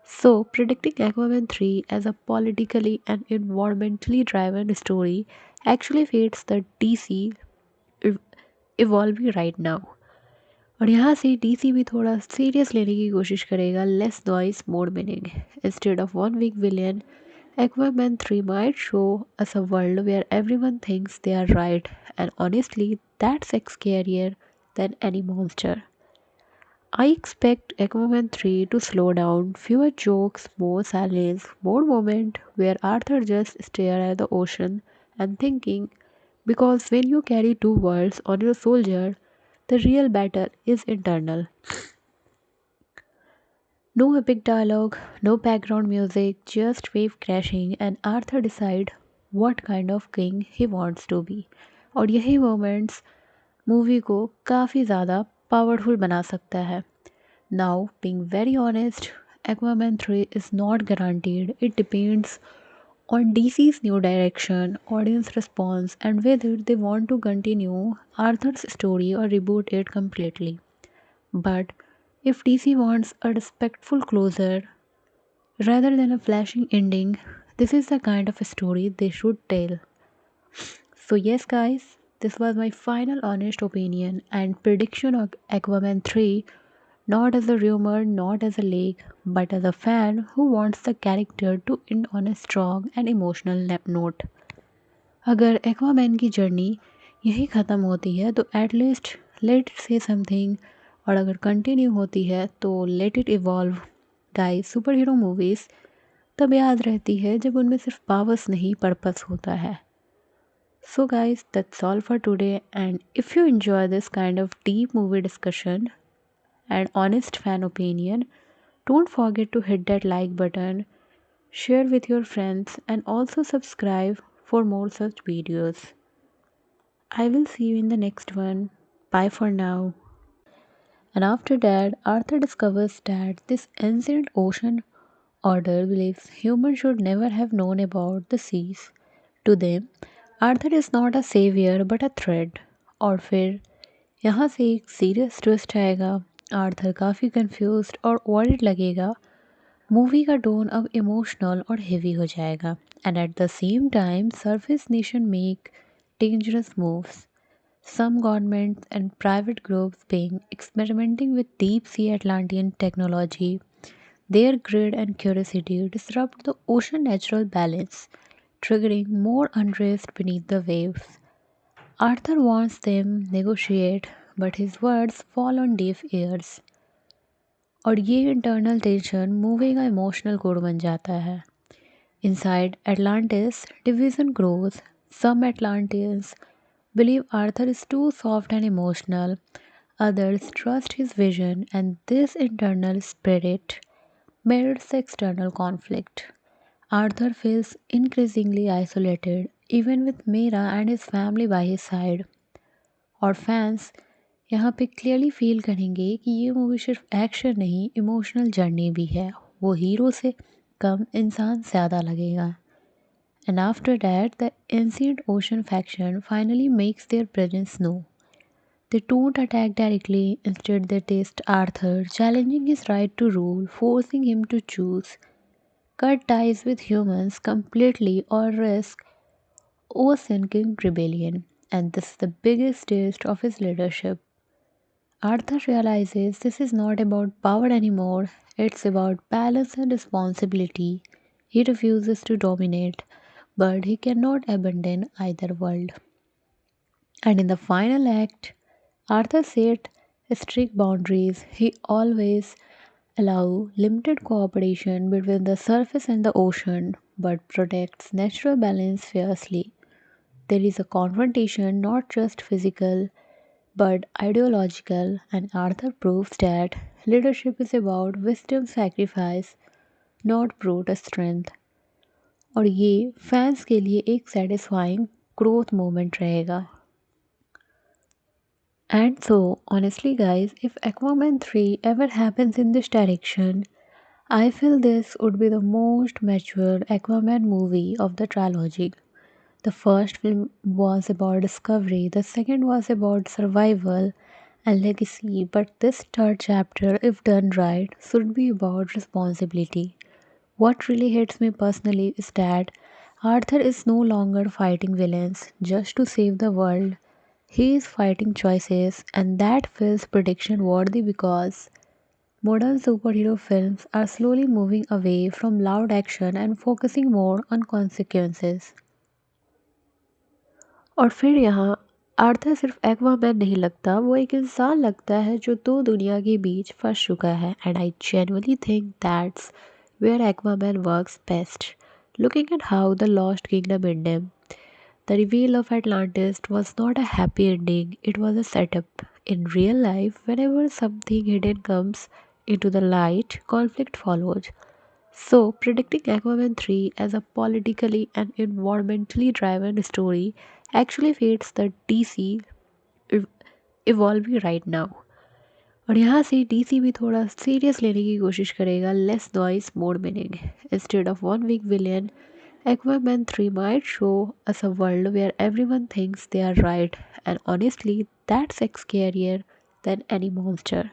So, predicting Aquaman 3 as a politically and environmentally driven story actually fits the DC ev- evolving right now. और यहाँ से DC भी थोड़ा serious लेने की कोशिश करेगा less noise more meaning instead of one weak villain Aquaman 3 might show us a world where everyone thinks they are right, and honestly, that's scarier than any monster. I expect Aquaman 3 to slow down, fewer jokes, more silence, more moment where Arthur just stare at the ocean and thinking, because when you carry two worlds on your soldier, the real battle is internal. No epic dialogue, no background music, just wave crashing and Arthur decide what kind of king he wants to be. और यही moments movie को काफ़ी ज़्यादा powerful बना सकता है. Now, being very honest, Aquaman 3 is not guaranteed. It depends on DC's new direction, audience response, and whether they want to continue Arthur's story or reboot it completely. But if DC wants a respectful closure rather than a flashing ending, this is the kind of a story they should tell. So, yes, guys, this was my final honest opinion and prediction of Aquaman 3, not as a rumor, not as a leak, but as a fan who wants the character to end on a strong and emotional note. अगर Aquaman की journey यही ख़त्म होती है तो at least let it से something और अगर कंटिन्यू होती है तो let it evolve guys super hero movies तब याद रहती है जब उनमें सिर्फ पावर्स नहीं पर्पस होता है so guys that's all for today and if you enjoy this kind of deep movie discussion and honest fan opinion don't forget to hit that like button share with your friends and also subscribe for more such videos. I will see you in the next one. Bye for now. And after that, Arthur discovers that this ancient ocean order believes humans should never have known about the seas. To them, Arthur is not a savior but a threat. और फिर यहाँ से एक serious twist आएगा Arthur काफ़ी confused और worried लगेगा movie का टोन अब इमोशनल और हेवी हो जाएगा and at the same time surface nation make dangerous moves some governments and private groups being experimenting with deep sea Atlantean technology. Their greed and curiosity disrupt the ocean natural balance, triggering more unrest beneath the waves. Arthur wants them negotiate, but his words fall on deaf ears. और ये internal tension movie का emotional code बन जाता है Inside Atlantis, division grows. Some Atlanteans believe Arthur is too soft and emotional, others trust his vision, and this internal spirit mirrors the external conflict. Arthur feels increasingly isolated, even with Mera and his family by his side. और fans यहाँ पे clearly feel करेंगे कि ये movie सिर्फ action नहीं emotional journey भी है वो हीरो से कम इंसान ज़्यादा लगेगा And after that, the ancient ocean faction finally makes their presence known. They don't attack directly, instead, they test Arthur, challenging his right to rule, forcing him to choose, cut ties with humans completely, or risk sinking rebellion. And this is the biggest test of his leadership. Arthur realizes this is not about power anymore, it's about balance and responsibility. He refuses to dominate, but he cannot abandon either world. And in the final act, Arthur set strict boundaries. He always allow limited cooperation between the surface and the ocean, but protects natural balance fiercely. There is a confrontation not just physical but ideological, and Arthur proves that leadership is about wisdom sacrifice, not brute strength. और ये fans के लिए एक satisfying growth moment रहेगा And so, honestly, guys, if Aquaman 3 ever happens in this direction, I feel this would be the most mature Aquaman movie of the trilogy. The first film was about discovery, the second was about survival and legacy, but this third chapter, if done right, should be about responsibility. What really hits me personally is that Arthur is no longer fighting villains just to save the world. He is fighting choices, and that feels prediction worthy because modern superhero films are slowly moving away from loud action and focusing more on consequences. और फिर यहाँ Arthur सिर्फ Aquaman नहीं लगता, वो एक इंसान लगता है जो दो दुनिया के बीच फंस चुका है, and I genuinely think that's where Aquaman works best. Looking at how the Lost Kingdom ended, the reveal of Atlantis was not a happy ending, it was a setup. In real life, whenever something hidden comes into the light, conflict follows. So, predicting Aquaman 3 as a politically and environmentally driven story actually fits the DC ev- evolving right now. और यहाँ से DC भी थोड़ा serious लेने की कोशिश करेगा, less noise more meaning. Instead of one weak villain, Aquaman 3 might show us a world where everyone thinks they are right, and honestly, that's scarier than any monster.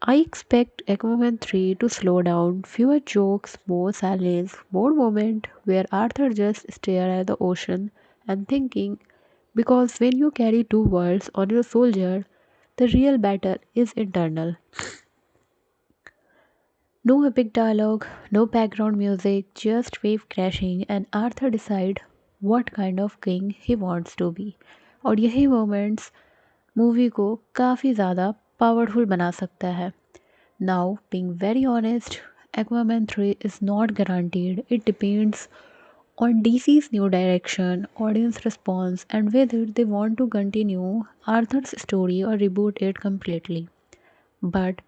I expect Aquaman 3 to slow down, fewer jokes, more silence, more moment where Arthur just stare at the ocean and thinking, because when you carry two worlds on your soldier, the real battle is internal. No epic dialogue, no background music, just wave crashing and Arthur decide what kind of king he wants to be. और यही moments movie को काफ़ी ज़्यादा powerful बना सकता है. Now, being very honest, Aquaman 3 is not guaranteed. It depends on DC's new direction, audience response, and whether they want to continue Arthur's story or reboot it completely. But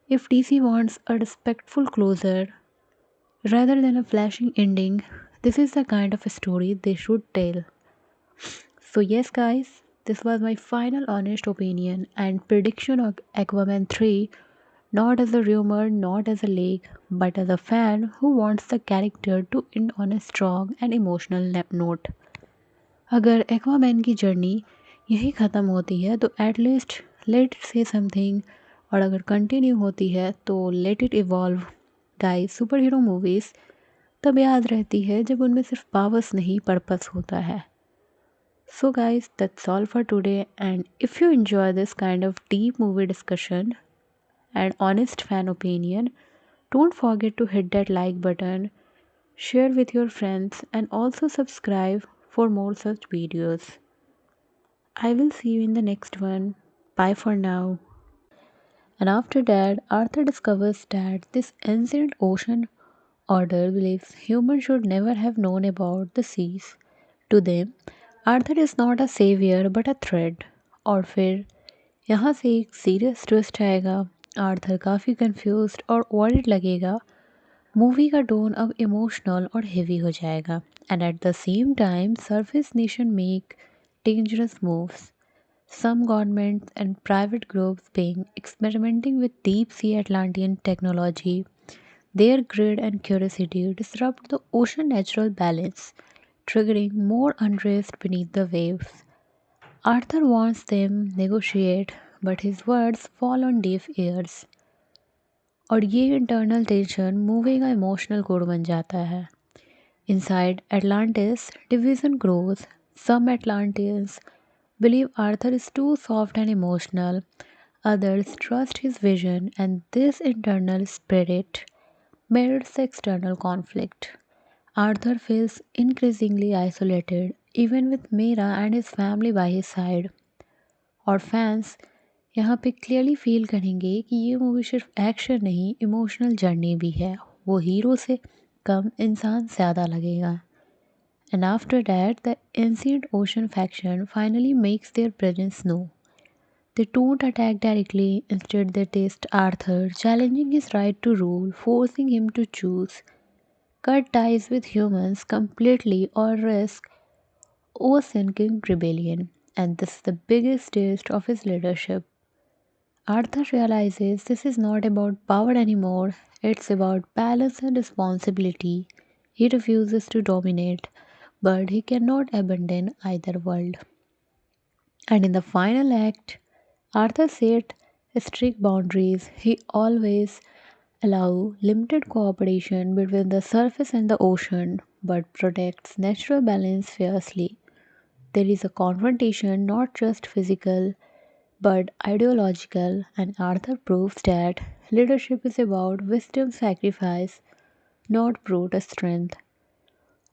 if DC wants a respectful closure rather than a flashing ending, this is the kind of story they should tell. So, yes, guys, this was my final honest opinion and prediction of Aquaman 3, not as a rumor, not as a leak, but as a fan who wants the character to end on a strong and emotional note. अगर Aquaman की journey यही ख़त्म होती है तो at least let it से something, और अगर कंटिन्यू होती है तो let it evolve. Guys, super hero movies तब याद रहती है जब उनमें सिर्फ पावर्स नहीं, पर्पस होता है. So, guys, that's all for today. And if you enjoy this kind of deep movie discussion and honest fan opinion, don't forget to hit that like button, share with your friends, and also subscribe for more such videos. I will see you in the next one. Bye for now. And after that, Arthur discovers that this ancient ocean order believes humans should never have known about the seas. To them, Arthur is not a saviour but a threat. और फिर यहाँ से एक serious twist आएगा. Arthur काफ़ी confused और worried लगेगा. Movie का टोन अब इमोशनल और हेवी हो जाएगा. And at the same time surface nation make dangerous moves. Some governments and private groups being experimenting with deep sea Atlantean technology. Their greed and curiosity disrupt the ocean natural balance, triggering more unrest beneath the waves. Arthur wants them negotiate, but his words fall on deaf ears. और ये internal tension movie का emotional code बन जाता है. Inside Atlantis, division grows. Some Atlanteans believe Arthur is too soft and emotional. Others trust his vision, and this internal spirit mirrors the external conflict. Arthur feels increasingly isolated, even with Mira and his family by his side. और fans यहाँ पे clearly feel करेंगे कि ये movie सिर्फ action नहीं, emotional journey भी है. वो हीरो से कम इंसान ज़्यादा लगेगा. And after that, the ancient ocean faction finally makes their presence known. They don't attack directly, instead, they test Arthur, challenging his right to rule, forcing him to choose, cut ties with humans completely, or risk oversinking rebellion. And this is the biggest test of his leadership. Arthur realizes this is not about power anymore, it's about balance and responsibility. He refuses to dominate, but he cannot abandon either world. And in the final act, Arthur set strict boundaries. He always allow limited cooperation between the surface and the ocean, but protects natural balance fiercely. There is a confrontation, not just physical but ideological, and Arthur proves that leadership is about wisdom sacrifice, not brute strength.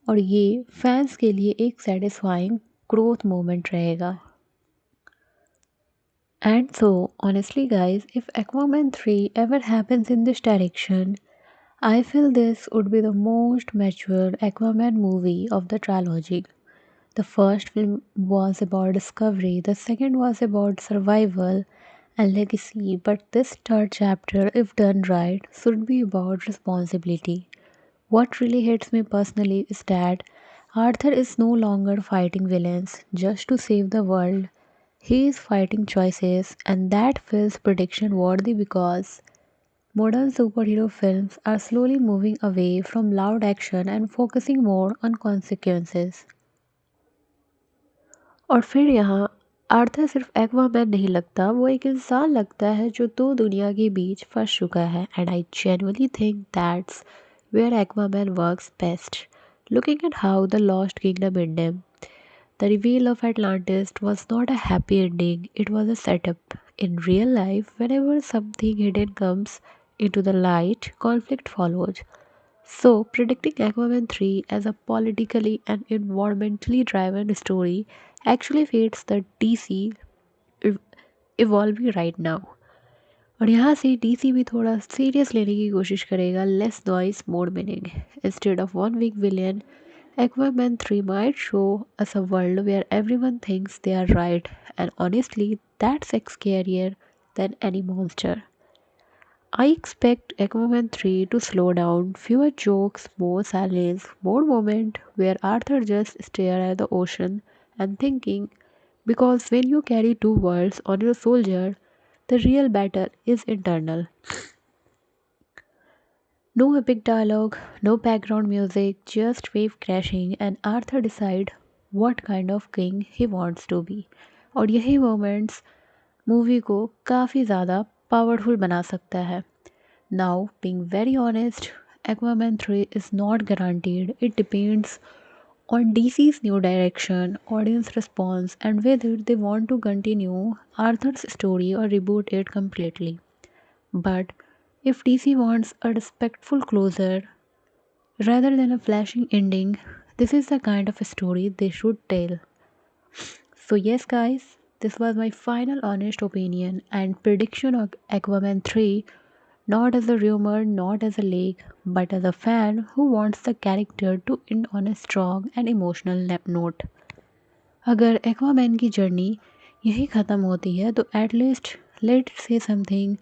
और ये fans के लिए एक satisfying growth moment रहेगा. And so, honestly, guys, if Aquaman 3 ever happens in this direction, I feel this would be the most mature Aquaman movie of the trilogy. The first film was about discovery, the second was about survival and legacy, but this third chapter, if done right, should be about responsibility. What really hits me personally is that Arthur is no longer fighting villains just to save the world. He is fighting choices, and that feels prediction worthy because modern superhero films are slowly moving away from loud action and focusing more on consequences. और फिर यहाँ Arthur सिर्फ Aquaman नहीं लगता, वो एक इंसान लगता है जो दो दुनिया के बीच फंस चुका है. And I genuinely think that's where Aquaman works best. Looking at how the Lost Kingdom ended, the reveal of Atlantis was not a happy ending, it was a setup. In real life, whenever something hidden comes into the light, conflict follows. So, predicting Aquaman 3 as a politically and environmentally driven story actually fits the DC ev- evolving right now. और यहाँ से DC भी थोड़ा serious लेने की कोशिश करेगा, less noise more meaning. Instead of one weak villain, Aquaman 3 might show us a world where everyone thinks they are right, and honestly, that's scarier than any monster. I expect Aquaman 3 to slow down, fewer jokes, more silence, more moment where Arthur just stare at the ocean and thinking, because when you carry two worlds on your soldier, the real battle is internal. No epic dialogue, no background music, just wave crashing and Arthur decide what kind of king he wants to be. और यही moments movie को काफ़ी ज़्यादा powerful बना सकता है. Now, being very honest, Aquaman 3 is not guaranteed. It depends on DC's new direction, audience response, and whether they want to continue Arthur's story or reboot it completely. But if DC wants a respectful closure rather than a flashing ending, this is the kind of story they should tell. So, yes, guys, this was my final honest opinion and prediction of Aquaman 3, not as a rumor, not as a leak, but as a fan who wants the character to end on a strong and emotional note. अगर Aquaman की journey यही ख़त्म होती है तो at least let it से something,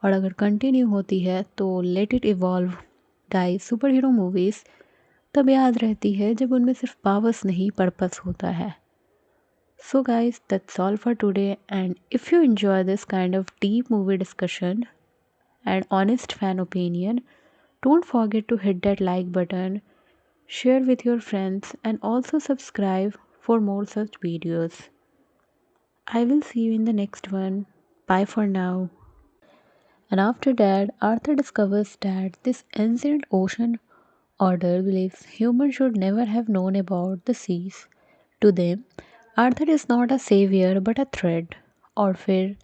और अगर कंटिन्यू होती है तो let it evolve. Guys, super hero movies तब याद रहती है जब उनमें सिर्फ पावर्स नहीं पर्पस होता है. So, guys, that's all for today. And if you enjoy this kind of deep movie discussion and honest fan opinion, don't forget to hit that like button, share with your friends, and also subscribe for more such videos. I will see you in the next one. Bye for now. And after that, Arthur discovers that this ancient ocean order believes humans should never have known about the seas. To them, Arthur is not a saviour but a threat. और फिर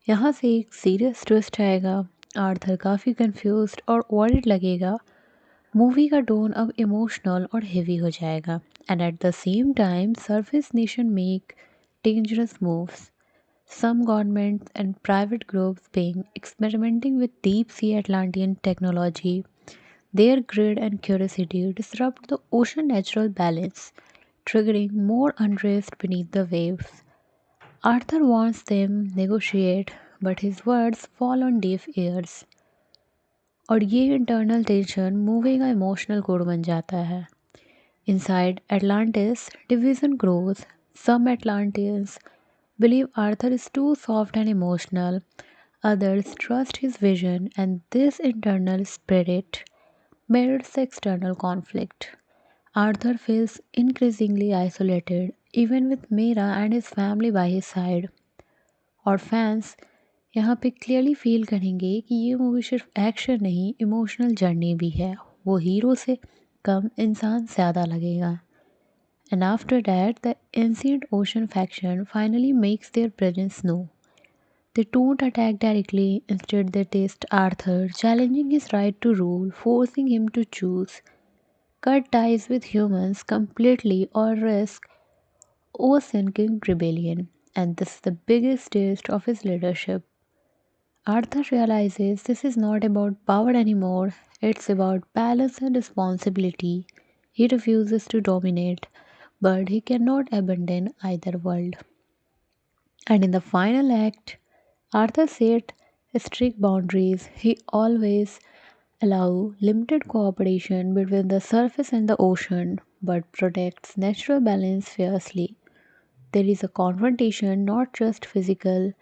यहाँ से एक serious twist आएगा. Arthur काफ़ी confused और worried लगेगा. Movie का टोन अब इमोशनल और हेवी हो जाएगा. And at the same time surface nation make dangerous moves. Some governments and private groups being experimenting with deep sea Atlantean technology. Their greed and curiosity disrupt the ocean natural balance, triggering more unrest beneath the waves. Arthur wants them negotiate, but his words fall on deaf ears. और ये internal tension movie का emotional code बन जाता है. Inside Atlantis, division grows. Some Atlanteans believe Arthur is too soft and emotional. Others trust his vision, and this internal spirit mirrors the external conflict. Arthur feels increasingly isolated, even with Mira and his family by his side. और fans यहाँ पे clearly feel करेंगे कि ये movie सिर्फ action नहीं, emotional journey भी है। वो हीरो से कम इंसान ज़्यादा लगेगा। And after that, the ancient ocean faction finally makes their presence known. They don't attack directly, instead, they test Arthur, challenging his right to rule, forcing him to choose cut ties with humans completely or risk oversinking rebellion. And this is the biggest test of his leadership. Arthur realizes this is not about power anymore, it's about balance and responsibility. He refuses to dominate, but he cannot abandon either world. And in the final act, Arthur set strict boundaries. He always allow limited cooperation between the surface and the ocean, but protects natural balance fiercely. There is a confrontation, not just physical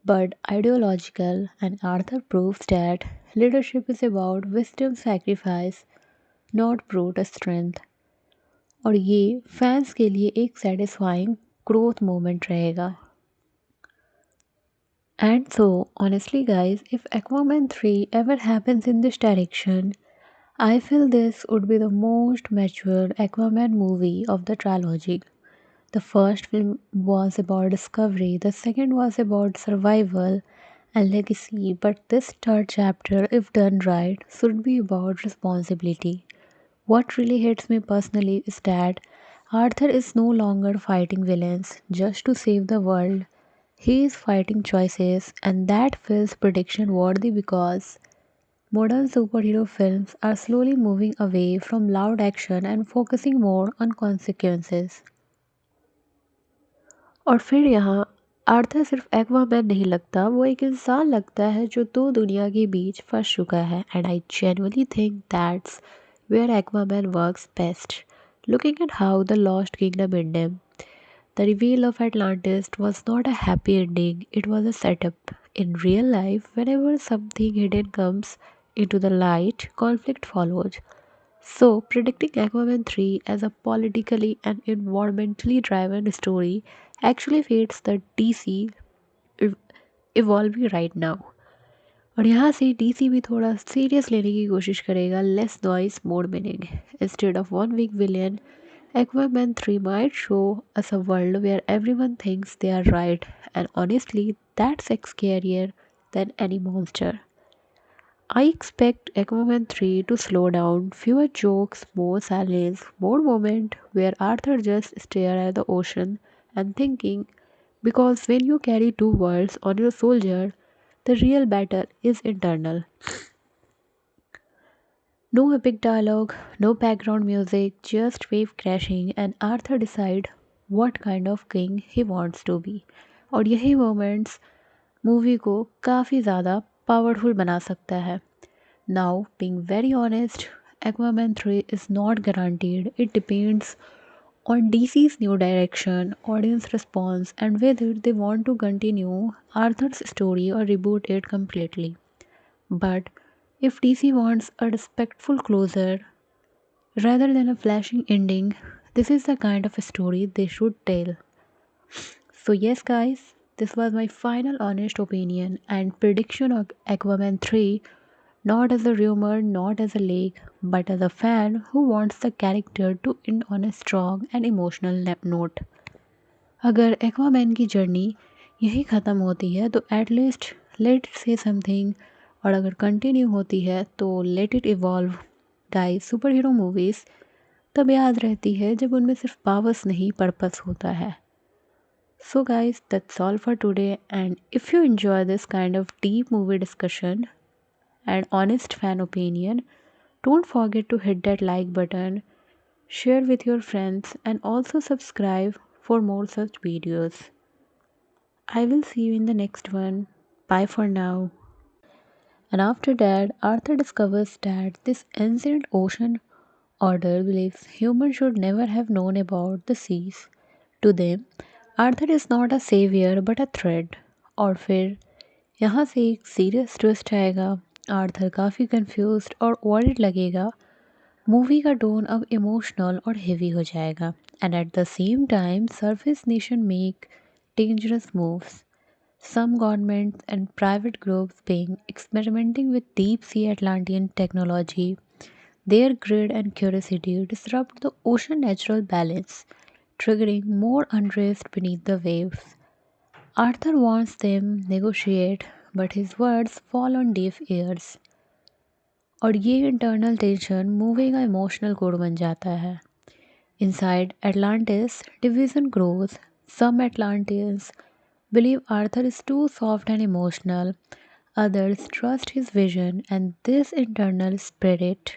but ideological, and Arthur proves that leadership is about wisdom sacrifice, not brute strength. और ये fans के लिए एक satisfying growth moment रहेगा। And so, honestly, guys, if Aquaman 3 ever happens in this direction, I feel this would be the most mature Aquaman movie of the trilogy. The first film was about discovery, the second was about survival and legacy, but this third chapter, if done right, should be about responsibility. What really hits me personally is that Arthur is no longer fighting villains just to save the world. He is fighting choices, and that feels prediction worthy because modern superhero films are slowly moving away from loud action and focusing more on consequences. और फिर यहाँ Arthur सिर्फ Aquaman नहीं लगता, वो एक इंसान लगता है जो दो दुनिया के बीच फंस चुका है। And I genuinely think that's where Aquaman works best. Looking at how the Lost Kingdom ended, the reveal of Atlantis was not a happy ending, it was a setup. In real life, whenever something hidden comes into the light, conflict follows. So, predicting Aquaman 3 as a politically and environmentally driven story actually fits the DC ev- evolving right now. और यहाँ से DC भी थोड़ा serious लेने की कोशिश करेगा, less noise more meaning instead of one weak villain. Aquaman 3 might show us a world where everyone thinks they are right, and honestly, that's scarier than any monster. I expect Aquaman 3 to slow down, fewer jokes, more silence, more moment where Arthur just stare at the ocean and thinking, because when you carry two worlds on your soldier, the real battle is internal. No epic dialogue, no background music, just wave crashing and Arthur decide what kind of king he wants to be. और यही moments movie को काफ़ी ज़्यादा powerful बना सकता है। Now, being very honest, Aquaman 3 is not guaranteed. It depends on DC's new direction, audience response, and whether they want to continue Arthur's story or reboot it completely. But if DC wants a respectful closure rather than a flashing ending, this is the kind of story they should tell. So, yes, guys, this was my final honest opinion and prediction of Aquaman 3, not as a rumor, not as a leak, but as a fan who wants the character to end on a strong and emotional note. अगर Aquaman की journey यही ख़त्म होती है तो at least let it से something, और अगर कंटिन्यू होती है तो let it evolve. Guys, super hero movies तब याद रहती है जब उनमें सिर्फ पावर्स नहीं, पर्पस होता है। So guys, that's all for today, and if you enjoy this kind of deep movie discussion and honest fan opinion, don't forget to hit that like button, share with your friends, and also subscribe for more such videos. I will see you in the next one. Bye for now. And after that, Arthur discovers that this ancient ocean order believes humans should never have known about the seas. To them, Arthur is not a savior but a threat. और फिर यहाँ से एक serious twist आएगा। Arthur काफ़ी confused और worried लगेगा, movie का टोन अब इमोशनल और हेवी हो जाएगा and at the same time surface nation make dangerous moves. Some governments and private groups being experimenting with deep sea Atlantean technology. Their greed and curiosity disrupt the ocean natural balance, triggering more unrest beneath the waves. Arthur wants them negotiate, but his words fall on deaf ears. और ये internal tension movie का emotional code बन जाता है. Inside Atlantis, division grows. Some Atlanteans believe Arthur is too soft and emotional. Others trust his vision, and this internal spirit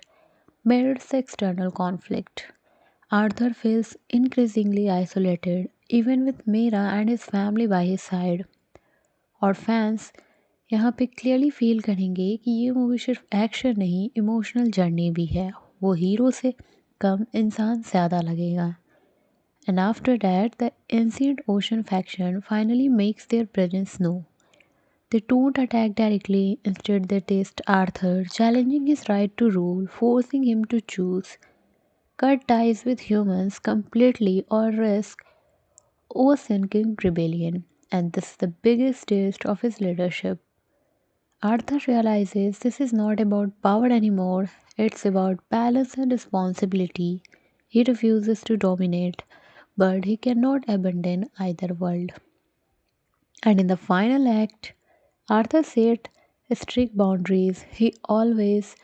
mirrors the external conflict. Arthur feels increasingly isolated, even with Mira and his family by his side. और fans यहाँ पे clearly feel करेंगे कि ये movie सिर्फ action नहीं, emotional journey भी है. वो हीरो से कम इंसान ज़्यादा लगेगा. And after that, the ancient ocean faction finally makes their presence known. They don't attack directly, instead, they test Arthur, challenging his right to rule, forcing him to choose, cut ties with humans completely, or risk ocean king rebellion. And this is the biggest test of his leadership. Arthur realizes this is not about power anymore, it's about balance and responsibility. He refuses to dominate, but he cannot abandon either world. And in the final act, Arthur set strict boundaries. He always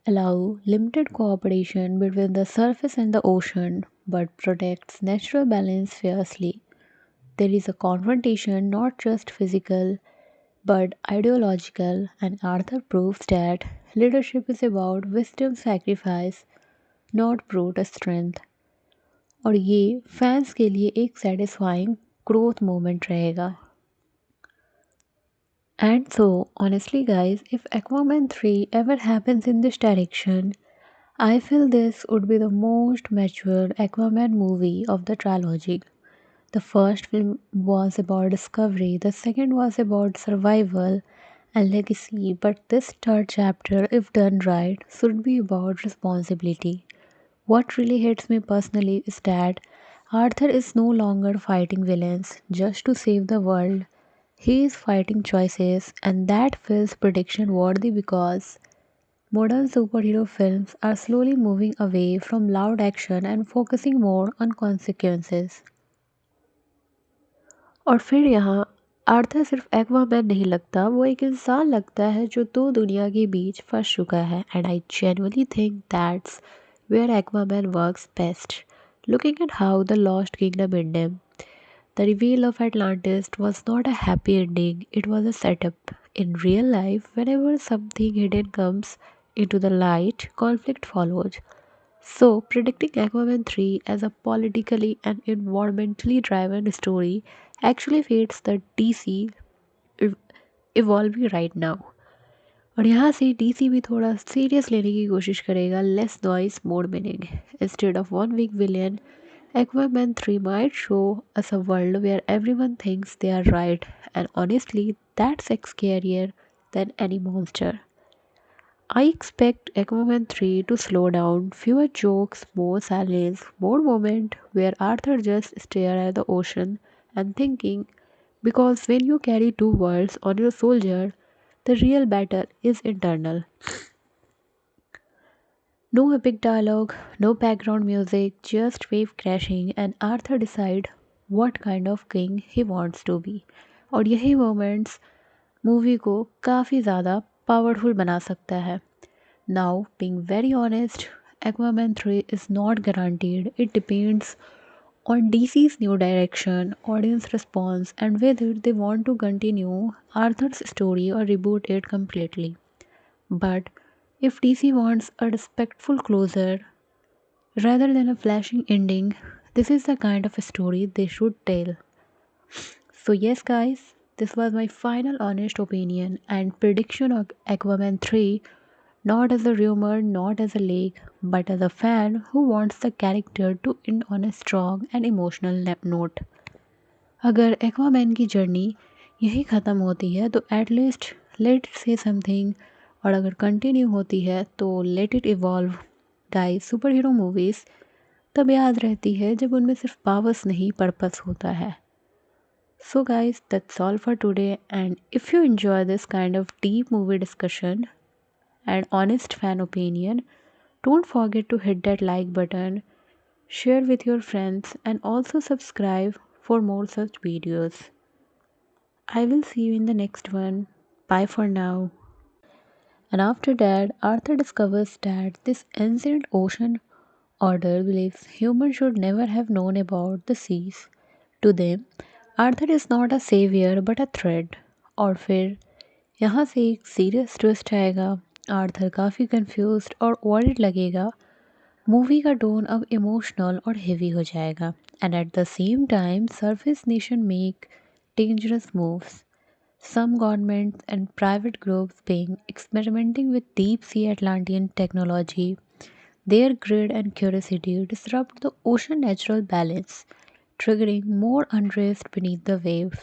allow limited cooperation between the surface and the ocean, but protects natural balance fiercely. There is a confrontation not just physical but ideological, and Arthur proves that leadership is about wisdom sacrifice, not brute strength. और ये fans के लिए एक satisfying growth moment रहेगा. And so, honestly, guys, if Aquaman 3 ever happens in this direction, I feel this would be the most mature Aquaman movie of the trilogy. The first film was about discovery, the second was about survival and legacy, but this third chapter, if done right, should be about responsibility. What really hits me personally is that Arthur is no longer fighting villains just to save the world. He is fighting choices, and that feels prediction worthy because modern superhero films are slowly moving away from loud action and focusing more on consequences. और फिर यहाँ Arthur सिर्फ Aquaman नहीं लगता, वो एक इंसान लगता है जो दो दुनिया के बीच फंस चुका है. And I genuinely think that's where Aquaman works best. Looking at how the Lost Kingdom ended, the reveal of Atlantis was not a happy ending, it was a setup. In real life, whenever something hidden comes into the light, conflict follows. So, predicting Aquaman 3 as a politically and environmentally driven story actually fits the DC ev- evolving right now. और यहाँ से DC भी थोड़ा serious लेने की कोशिश करेगा, less noise more meaning. Instead of one weak villain, Aquaman 3 might show us a world where everyone thinks they are right, and honestly, that's scarier than any monster. I expect Aquaman 3 to slow down, fewer jokes, more silence, more moment where Arthur just stare at the ocean and thinking, because when you carry two worlds on your soldier, the real battle is internal. No epic dialogue, no background music, just wave crashing and Arthur decide what kind of king he wants to be. और यही moments movie को काफ़ी ज़्यादा powerful बना सकता है. Now, being very honest, Aquaman 3 is not guaranteed. It depends on DC's new direction, audience response, and whether they want to continue Arthur's story or reboot it completely. But if DC wants a respectful closure rather than a flashing ending, this is the kind of story they should tell. So, yes, guys, this was my final honest opinion and prediction of Aquaman 3, not as a rumor, not as a leak, but as a fan who wants the character to end on a strong and emotional note. अगर Aquaman की journey यही ख़त्म होती है तो at least let से something, और अगर कंटिन्यू होती है तो let it evolve type super hero movies तब याद रहती है जब उनमें सिर्फ पावर्स नहीं पर्पस होता है। So, guys, that's all for today. And if you enjoy this kind of deep movie discussion and honest fan opinion, don't forget to hit that like button, share with your friends, and also subscribe for more such videos. I will see you in the next one. Bye for now. And after that, Arthur discovers that this ancient ocean order believes humans should never have known about the seas. To them, Arthur is not a saviour but a threat. और फिर यहाँ से एक serious twist आएगा। Arthur काफ़ी confused और worried लगेगा। Movie का टोन अब इमोशनल और हेवी हो जाएगा and at the same time surface nation make dangerous moves. Some governments and private groups being experimenting with deep sea Atlantean technology. Their greed and curiosity disrupt the ocean natural balance, triggering more unrest beneath the waves.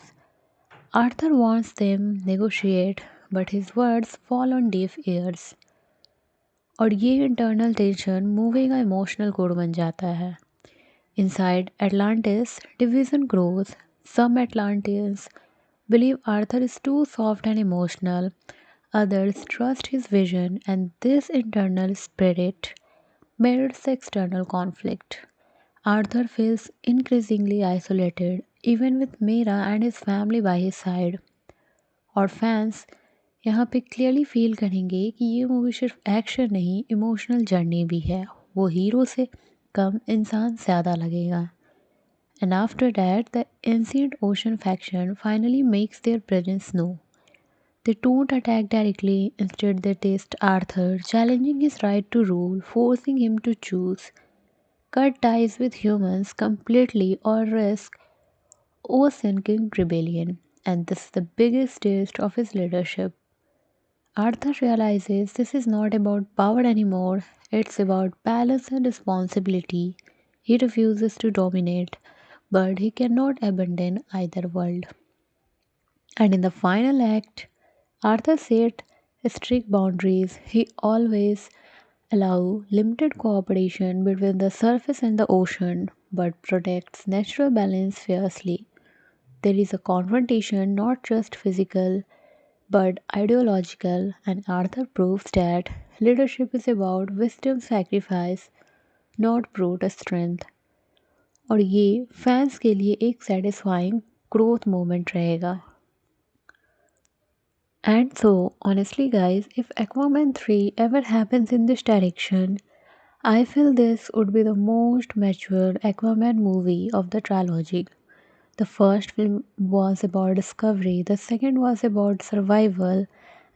Arthur wants them negotiate, but his words fall on deaf ears. और ये internal tension movie का emotional code बन जाता है। Inside Atlantis, division grows. Some Atlanteans believe Arthur is too soft and emotional. Others trust his vision, and this internal spirit mirrors the external conflict. Arthur feels increasingly isolated, even with Mira and his family by his side. और fans यहाँ पे clearly feel करेंगे कि ये movie सिर्फ action नहीं emotional journey भी है। वो हीरो से कम इंसान ज़्यादा लगेगा। And after that, the ancient ocean faction finally makes their presence known. They don't attack directly, instead, they test Arthur, challenging his right to rule, forcing him to choose cut ties with humans completely or risk oversinking rebellion. And this is the biggest test of his leadership. Arthur realizes this is not about power anymore, it's about balance and responsibility. He refuses to dominate, but he cannot abandon either world. And in the final act, Arthur set strict boundaries. He always allow limited cooperation between the surface and the ocean, but protects natural balance fiercely. There is a confrontation not just physical but ideological, and Arthur proves that leadership is about wisdom sacrifice, not brute strength. और ये fans के लिए एक satisfying growth moment रहेगा। And so, honestly, guys, if Aquaman 3 ever happens in this direction, I feel this would be the most mature Aquaman movie of the trilogy. The first film was about discovery, the second was about survival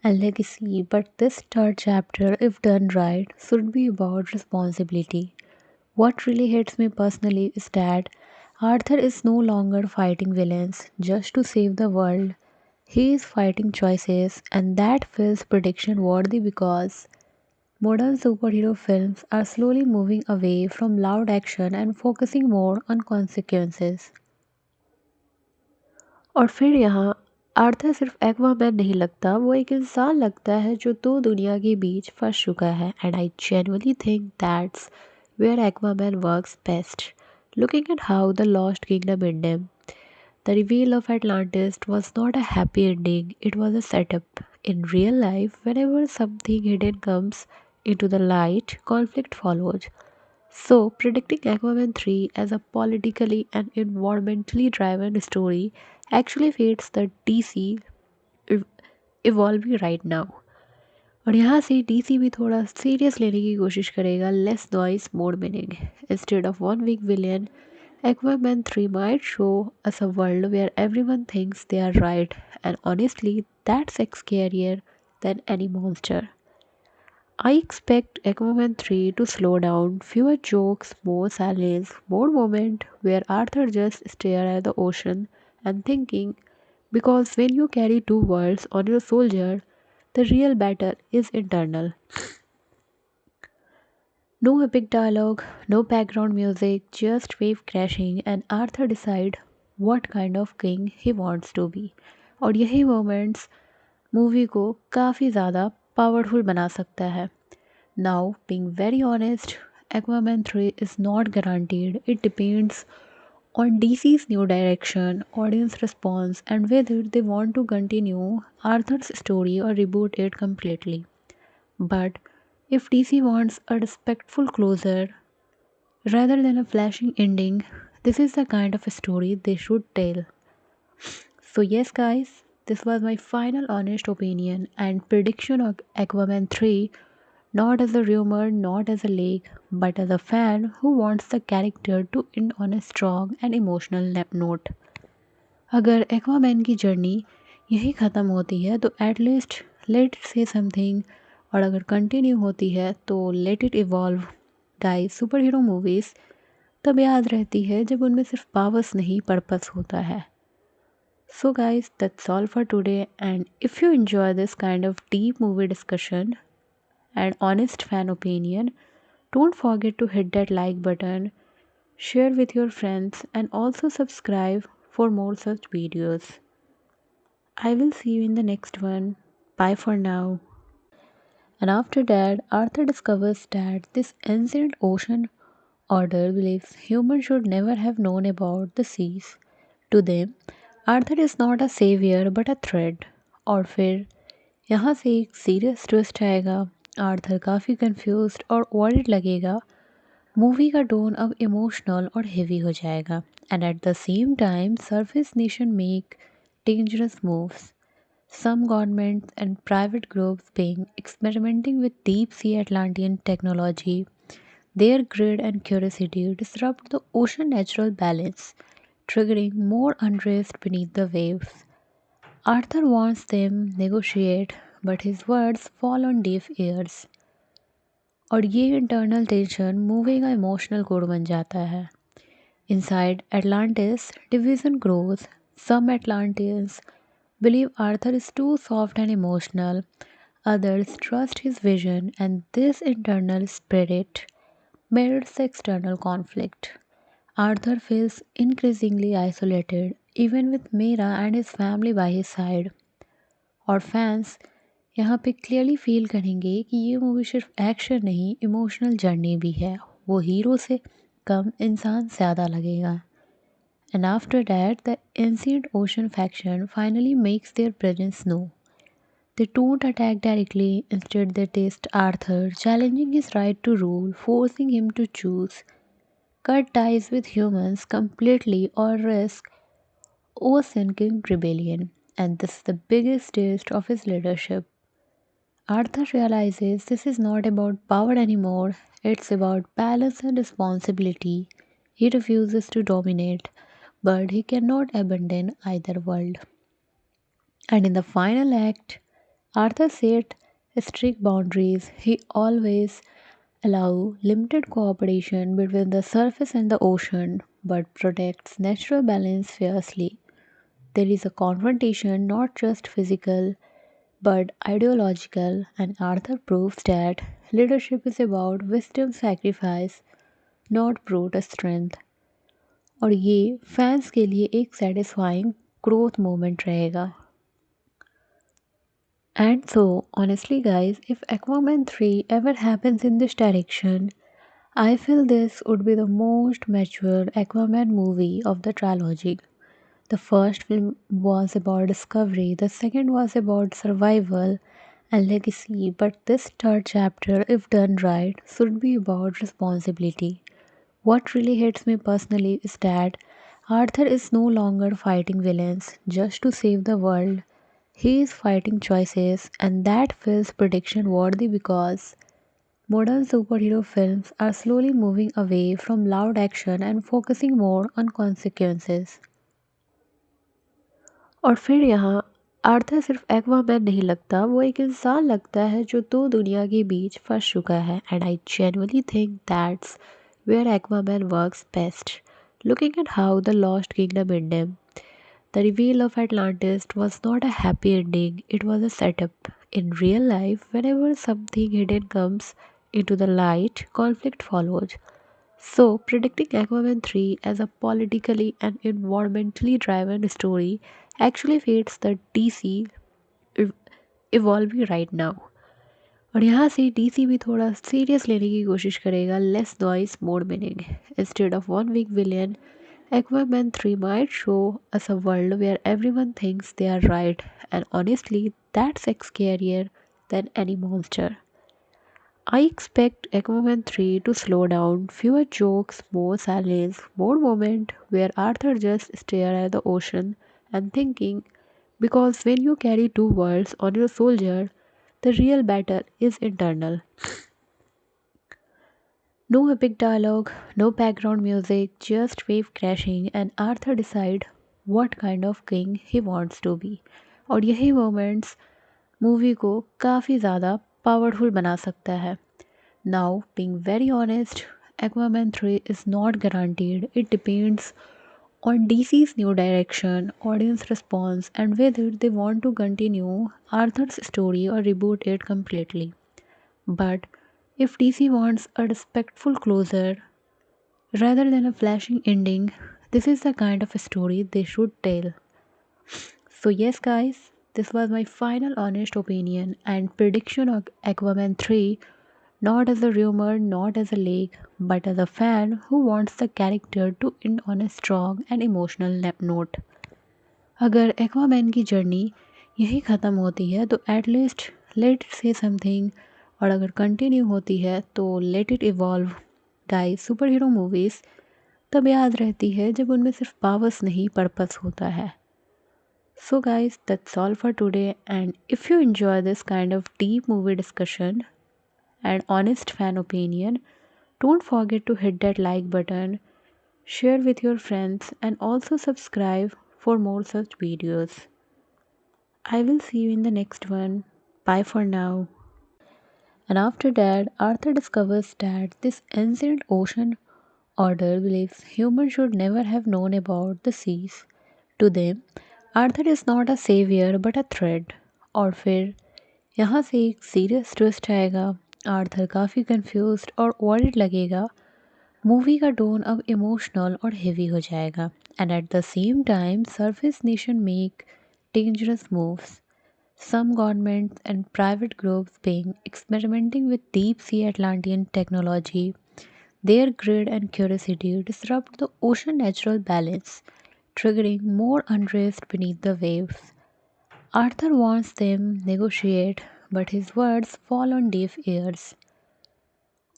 and legacy, but this third chapter, if done right, should be about responsibility. What really hits me personally is that Arthur is no longer fighting villains just to save the world. He is fighting choices, and that feels prediction worthy because modern superhero films are slowly moving away from loud action and focusing more on consequences. और फिर यहाँ Arthur सिर्फ Aquaman नहीं लगता, वो एक इंसान लगता है जो दो दुनिया के बीच फंस चुका है। And I genuinely think that's where Aquaman works best, looking at how the Lost Kingdom and him. The reveal of Atlantis was not a happy ending, it was a setup. In real life, whenever something hidden comes into the light, conflict follows. So, predicting Aquaman 3 as a politically and environmentally driven story actually fits the DC ev- evolving right now. और यहाँ से DC भी थोड़ा serious लेने की कोशिश करेगा, less noise more meaning. Instead of one weak villain, Aquaman 3 might show us a world where everyone thinks they are right, and honestly, that's scarier than any monster. I expect Aquaman 3 to slow down, fewer jokes, more silence, more moment where Arthur just stare at the ocean and thinking, because when you carry two worlds on your soldier, the real battle is internal. No epic dialogue, no background music, just wave crashing and Arthur decide what kind of king he wants to be. और यही moments movie को काफ़ी ज़्यादा powerful बना सकता है. Now, being very honest, Aquaman 3 is not guaranteed. It depends on DC's new direction, audience response, and whether they want to continue Arthur's story or reboot it completely. But if DC wants a respectful closure rather than a flashing ending, this is the kind of a story they should tell. So, yes, guys, this was my final honest opinion and prediction of Aquaman 3, not as a rumor, not as a leak, but as a fan who wants the character to end on a strong and emotional note. अगर Aquaman की journey यही ख़त्म होती है तो at least let it से something, और अगर कंटिन्यू होती है तो let it evolve. Guys, super hero movies तब याद रहती है जब उनमें सिर्फ पावर्स नहीं पर्पस होता है। So guys, that's all for today, and if you enjoy this kind of deep movie discussion and honest fan opinion, don't forget to hit that like button, share with your friends, and also subscribe for more such videos. I will see you in the next one. Bye for now. And after that, Arthur discovers that this ancient ocean order believes humans should never have known about the seas. To them, Arthur is not a saviour but a threat. और फिर यहाँ से एक serious twist आएगा। Arthur काफ़ी confused और worried लगेगा। Movie का टोन अब इमोशनल और हेवी हो जाएगा, and at the same time surface nation make dangerous moves. Some governments and private groups being experimenting with deep sea Atlantean technology. Their greed and curiosity disrupt the ocean natural balance, triggering more unrest beneath the waves. Arthur wants them negotiate, but his words fall on deaf ears. और ये internal tension movie का emotional code बन जाता है। Inside Atlantis, division grows. Some Atlanteans believe Arthur is too soft and emotional. Others trust his vision, and this internal spirit mirrors the external conflict. Arthur feels increasingly isolated, even with Mira and his family by his side. और fans यहाँ पे clearly feel करेंगे कि ये movie सिर्फ action नहीं, emotional journey भी है। वो हीरो से कम इंसान ज़्यादा लगेगा। And after that, the ancient ocean faction finally makes their presence known. They don't attack directly, instead, they test Arthur, challenging his right to rule, forcing him to choose, cut ties with humans completely, or risk sinking rebellion. And this is the biggest test of his leadership. Arthur realizes this is not about power anymore, it's about balance and responsibility. He refuses to dominate, but he cannot abandon either world. And in the final act, Arthur set strict boundaries. He always allow limited cooperation between the surface and the ocean, but protects natural balance fiercely. There is a confrontation, not just physical but ideological, and Arthur proves that leadership is about wisdom sacrifice, not brute strength. और ये fans के लिए एक satisfying growth moment रहेगा। And so, honestly, guys, if Aquaman 3 ever happens in this direction, I feel this would be the most mature Aquaman movie of the trilogy. The first film was about discovery, the second was about survival and legacy, but this third chapter, if done right, should be about responsibility. What really hits me personally is that Arthur is no longer fighting villains just to save the world. He is fighting choices, and that feels prediction worthy because modern superhero films are slowly moving away from loud action and focusing more on consequences. और फिर यहाँ Arthur सिर्फ Aquaman नहीं लगता, वो एक इंसान लगता है जो दो दुनिया के बीच फंस चुका है, and I genuinely think that's where Aquaman works best, looking at how the Lost Kingdom ended. The reveal of Atlantis was not a happy ending, it was a setup. In real life, whenever something hidden comes into the light, conflict follows. So, predicting Aquaman 3 as a politically and environmentally driven story actually fits the DC ev- evolving right now. और यहाँ से DC भी थोड़ा serious लेने की कोशिश करेगा, less noise more meaning. Instead of one weak villain, Aquaman 3 might show us a world where everyone thinks they are right, and honestly, that's scarier than any monster. I expect Aquaman 3 to slow down, fewer jokes, more silence, more moment where Arthur just stare at the ocean and thinking, because when you carry two worlds on your soldier, the real battle is internal. No epic dialogue, no background music, just wave crashing and Arthur decide what kind of king he wants to be. और यही moments movie को काफ़ी ज़्यादा powerful बना सकता है. Now, being very honest, Aquaman 3 is not guaranteed. It depends on DC's new direction, audience response, and whether they want to continue Arthur's story or reboot it completely. But if DC wants a respectful closure rather than a flashing ending, this is the kind of story they should tell. So, yes, guys, this was my final honest opinion and prediction of Aquaman 3, not as a rumor, not as a leak, but as a fan who wants the character to end on a strong and emotional note. अगर Aquaman की journey यही ख़त्म होती है तो at least let it से something, और अगर कंटिन्यू होती है तो let it evolve. Guys, super hero movies तब याद रहती है जब उनमें सिर्फ पावर्स नहीं, पर्पस होता है. So guys, that's all for today, and if you enjoy this kind of deep movie discussion and honest fan opinion, don't forget to hit that like button, share with your friends, and also subscribe for more such videos. I will see you in the next one. Bye for now. And after that, Arthur discovers that this ancient ocean order believes humans should never have known about the seas. To them, Arthur is not a savior but a threat. और फिर यहाँ से एक serious twist आएगा. Arthur काफ़ी confused और worried लगेगा. Movie का टोन अब इमोशनल और हेवी हो जाएगा. And at the same time surface nation make dangerous moves. Some governments and private groups being experimenting with deep sea Atlantean technology. Their greed and curiosity disrupt the ocean natural balance, triggering more unrest beneath the waves. Arthur wants them negotiate, but his words fall on deaf ears.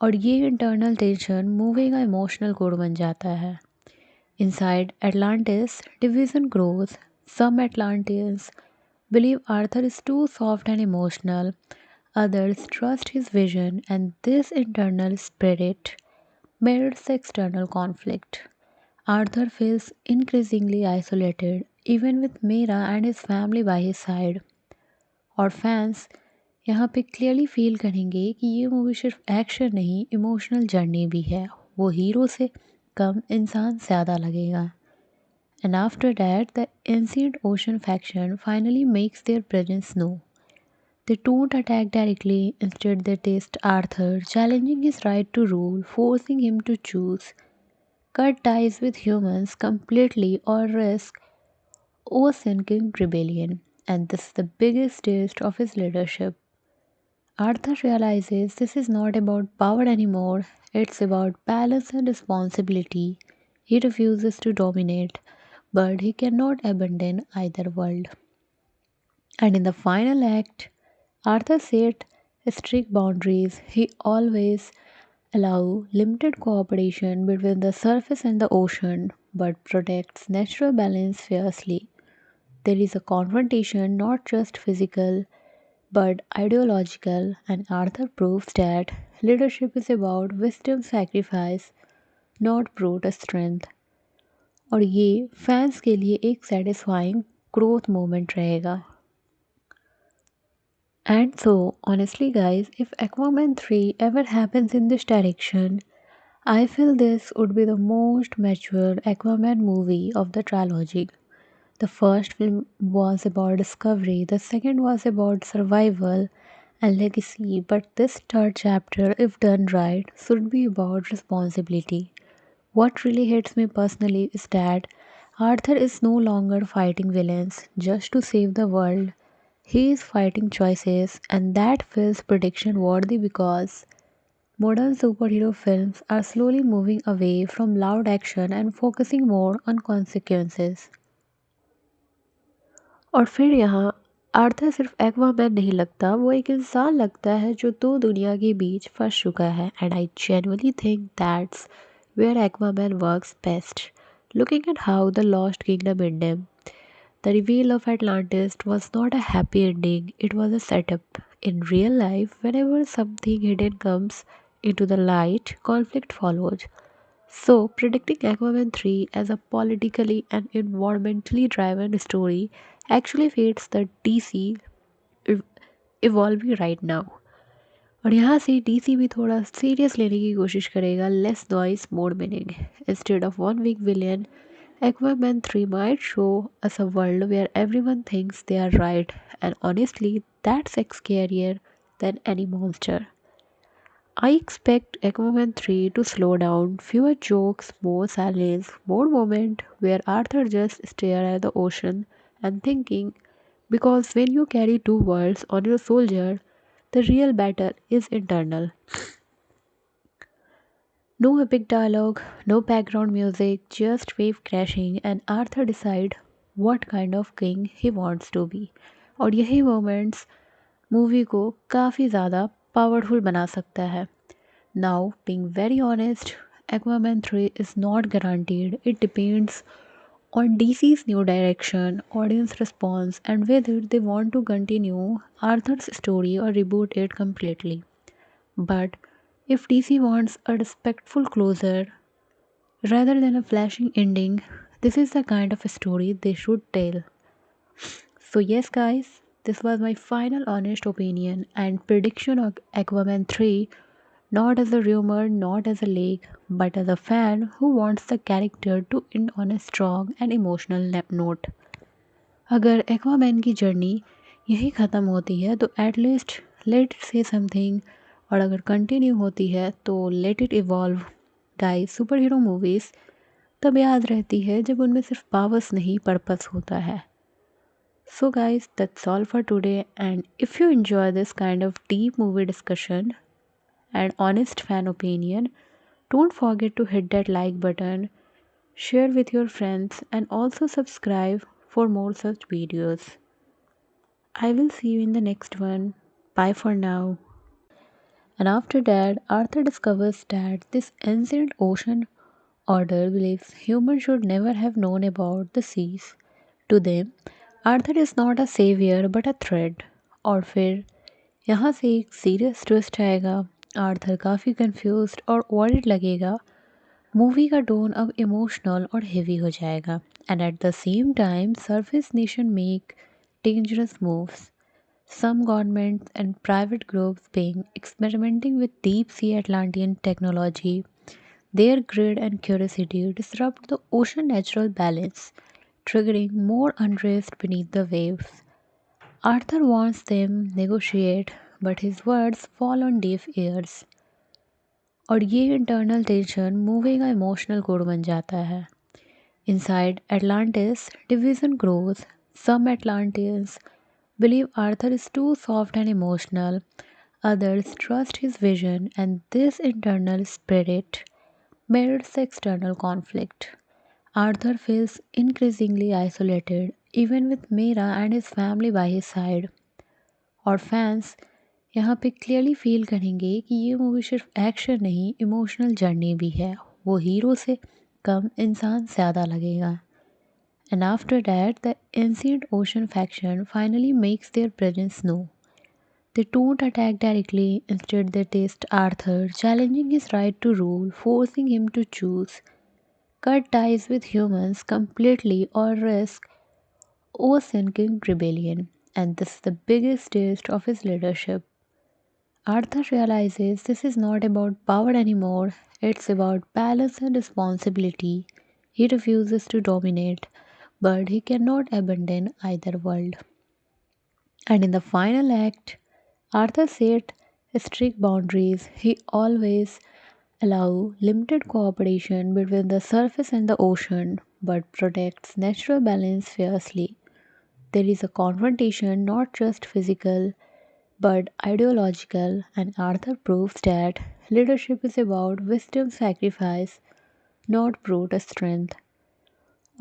और ये internal tension movie का emotional code बन जाता है. Inside Atlantis, division grows. Some Atlanteans believe Arthur is too soft and emotional. Others trust his vision, and this internal spirit mirrors the external conflict. Arthur feels increasingly isolated, even with Mira and his family by his side. और fans यहाँ पे clearly feel करेंगे कि ये movie सिर्फ action नहीं, emotional journey भी है. वो हीरो से कम इंसान ज़्यादा लगेगा. And after that, the ancient ocean faction finally makes their presence known. They don't attack directly, instead, they test Arthur, challenging his right to rule, forcing him to choose, cut ties with humans completely, or risk sinking rebellion. And this is the biggest test of his leadership. Arthur realizes this is not about power anymore, it's about balance and responsibility. He refuses to dominate, but he cannot abandon either world. And in the final act, Arthur set strict boundaries. He always allow limited cooperation between the surface and the ocean, but protects natural balance fiercely. There is a confrontation, not just physical but ideological, and Arthur proves that leadership is about wisdom sacrifice, not brute strength. और ये fans के लिए एक satisfying growth moment रहेगा. And so, honestly, guys, if Aquaman 3 ever happens in this direction, I feel this would be the most mature Aquaman movie of the trilogy. The first film was about discovery, the second was about survival and legacy, but this third chapter, if done right, should be about responsibility. What really hits me personally is that Arthur is no longer fighting villains just to save the world. He is fighting choices, and that feels prediction worthy because modern superhero films are slowly moving away from loud action and focusing more on consequences. और फिर यहाँ Arthur सिर्फ Aquaman नहीं लगता, वो एक इंसान लगता है जो दो दुनिया के बीच फंस चुका है and I genuinely think that's where Aquaman works best. Looking at how the Lost Kingdom ended, the reveal of Atlantis was not a happy ending, it was a setup. In real life, whenever something hidden comes into the light, conflict follows. So, predicting Aquaman 3 as a politically and environmentally driven story actually fits the DC ev- evolving right now. और यहाँ से DC भी थोड़ा serious लेने की कोशिश करेगा, less noise more meaning. Instead of one weak villain, Aquaman 3 might show us a world where everyone thinks they are right, and honestly, that's scarier than any monster. I expect Aquaman 3 to slow down, fewer jokes, more silence, more moment where Arthur just stare at the ocean and thinking, because when you carry two worlds on your soldier, the real battle is internal. No epic dialogue, no background music, just wave crashing and Arthur decide what kind of king he wants to be. और यही moments movie को काफ़ी ज़्यादा powerful बना सकता है. Now, being very honest, Aquaman 3 is not guaranteed. It depends on DC's new direction, audience response, and whether they want to continue Arthur's story or reboot it completely. But if DC wants a respectful closure rather than a flashing ending, this is the kind of a story they should tell. So, yes, guys, this was my final honest opinion and prediction of Aquaman 3, not as a rumor, not as a leak, but as a fan who wants the character to end on a strong and emotional note. अगर Aquaman की journey यही ख़त्म होती है तो at least let it से something, और अगर कंटिन्यू होती है तो let it evolve. Guys, super hero movies तब याद रहती है जब उनमें सिर्फ पावर्स नहीं पर्पस होता है. So guys, that's all for today, and if you enjoy this kind of deep movie discussion and honest fan opinion, don't forget to hit that like button, share with your friends, and also subscribe for more such videos. I will see you in the next one. Bye for now. And after that, Arthur discovers that this ancient ocean order believes humans should never have known about the seas. To them, Arthur is not a saviour but a threat. और फिर यहाँ से एक serious twist आएगा. Arthur काफ़ी confused और worried लगेगा. Movie का टोन अब इमोशनल और हेवी हो जाएगा. And at the same time surface nation make dangerous moves. Some governments and private groups being experimenting with deep sea Atlantean technology. Their greed and curiosity disrupt the ocean natural balance, triggering more unrest beneath the waves. Arthur wants them negotiate, but his words fall on deaf ears. और ये internal tension movie का emotional code बन जाता है. Inside Atlantis, division grows. Some Atlanteans believe Arthur is too soft and emotional. Others trust his vision, and this internal spirit mirrors the external conflict. Arthur feels increasingly isolated, even with Mira and his family by his side. और fans यहाँ पे clearly feel करेंगे कि ये movie सिर्फ action नहीं, emotional journey भी है. वो हीरो से कम इंसान ज़्यादा लगेगा. And after that, the ancient ocean faction finally makes their presence known. They don't attack directly, instead, they test Arthur, challenging his right to rule, forcing him to choose, cut ties with humans completely, or risk oversinking rebellion. And this is the biggest test of his leadership. Arthur realizes this is not about power anymore, it's about balance and responsibility. He refuses to dominate, but he cannot abandon either world. And in the final act, Arthur set strict boundaries. He always allow limited cooperation between the surface and the ocean, but protects natural balance fiercely. There is a confrontation, not just physical but ideological, and Arthur proves that leadership is about wisdom sacrifice, not brute strength.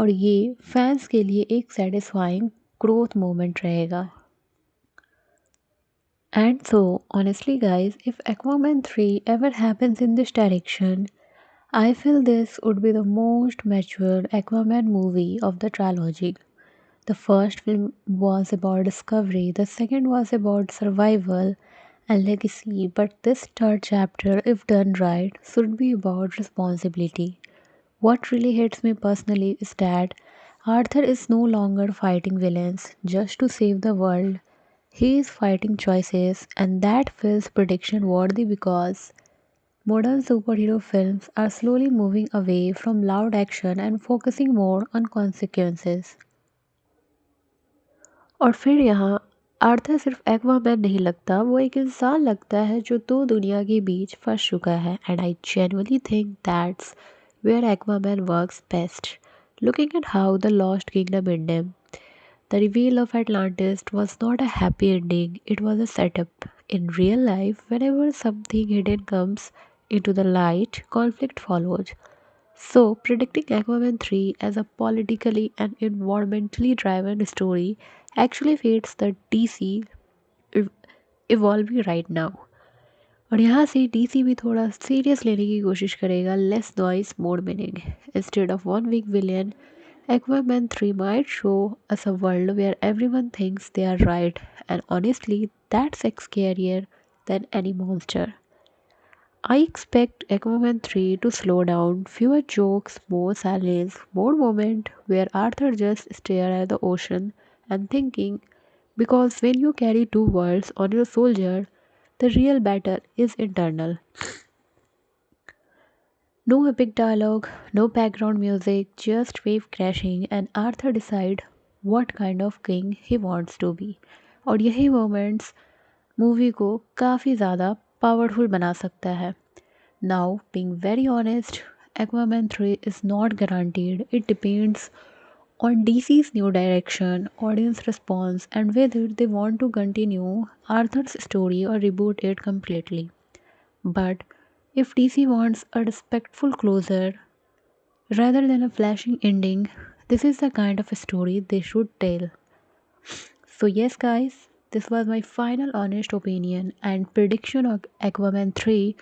और ये fans के लिए एक satisfying growth moment रहेगा. And so, honestly, guys, if Aquaman 3 ever happens in this direction, I feel this would be the most mature Aquaman movie of the trilogy. The first film was about discovery, the second was about survival and legacy, but this third chapter, if done right, should be about responsibility. What really hits me personally is that Arthur is no longer fighting villains just to save the world. He is fighting choices, and that feels prediction worthy because modern superhero films are slowly moving away from loud action and focusing more on consequences. और फिर यहाँ Arthur सिर्फ Aquaman नहीं लगता, वो एक इंसान लगता है जो दो दुनिया के बीच फंस चुका है. And I genuinely think that's where Aquaman works best. Looking at how the Lost Kingdom ended, the reveal of Atlantis was not a happy ending, it was a setup. In real life, whenever something hidden comes into the light, conflict follows. So, predicting Aquaman 3 as a politically and environmentally driven story actually fits the DC ev- evolving right now. और यहाँ से DC भी थोड़ा serious लेने की कोशिश करेगा, less noise more meaning. Instead of one weak villain, Aquaman 3 might show us a world where everyone thinks they are right, and honestly, that's scarier than any monster. I expect Aquaman 3 to slow down, fewer jokes, more silence, more moment where Arthur just stare at the ocean and thinking, because when you carry two worlds on your soldier, the real battle is internal. No epic dialogue, no background music, just wave crashing and Arthur decide what kind of king he wants to be. और यही moments movie को काफ़ी ज़्यादा powerful बना सकता है. Now, being very honest, Aquaman 3 is not guaranteed. It depends on DC's new direction, audience response, and whether they want to continue Arthur's story or reboot it completely. But if DC wants a respectful closure rather than a flashing ending, this is the kind of story they should tell. So, yes, guys, this was my final honest opinion and prediction of Aquaman 3,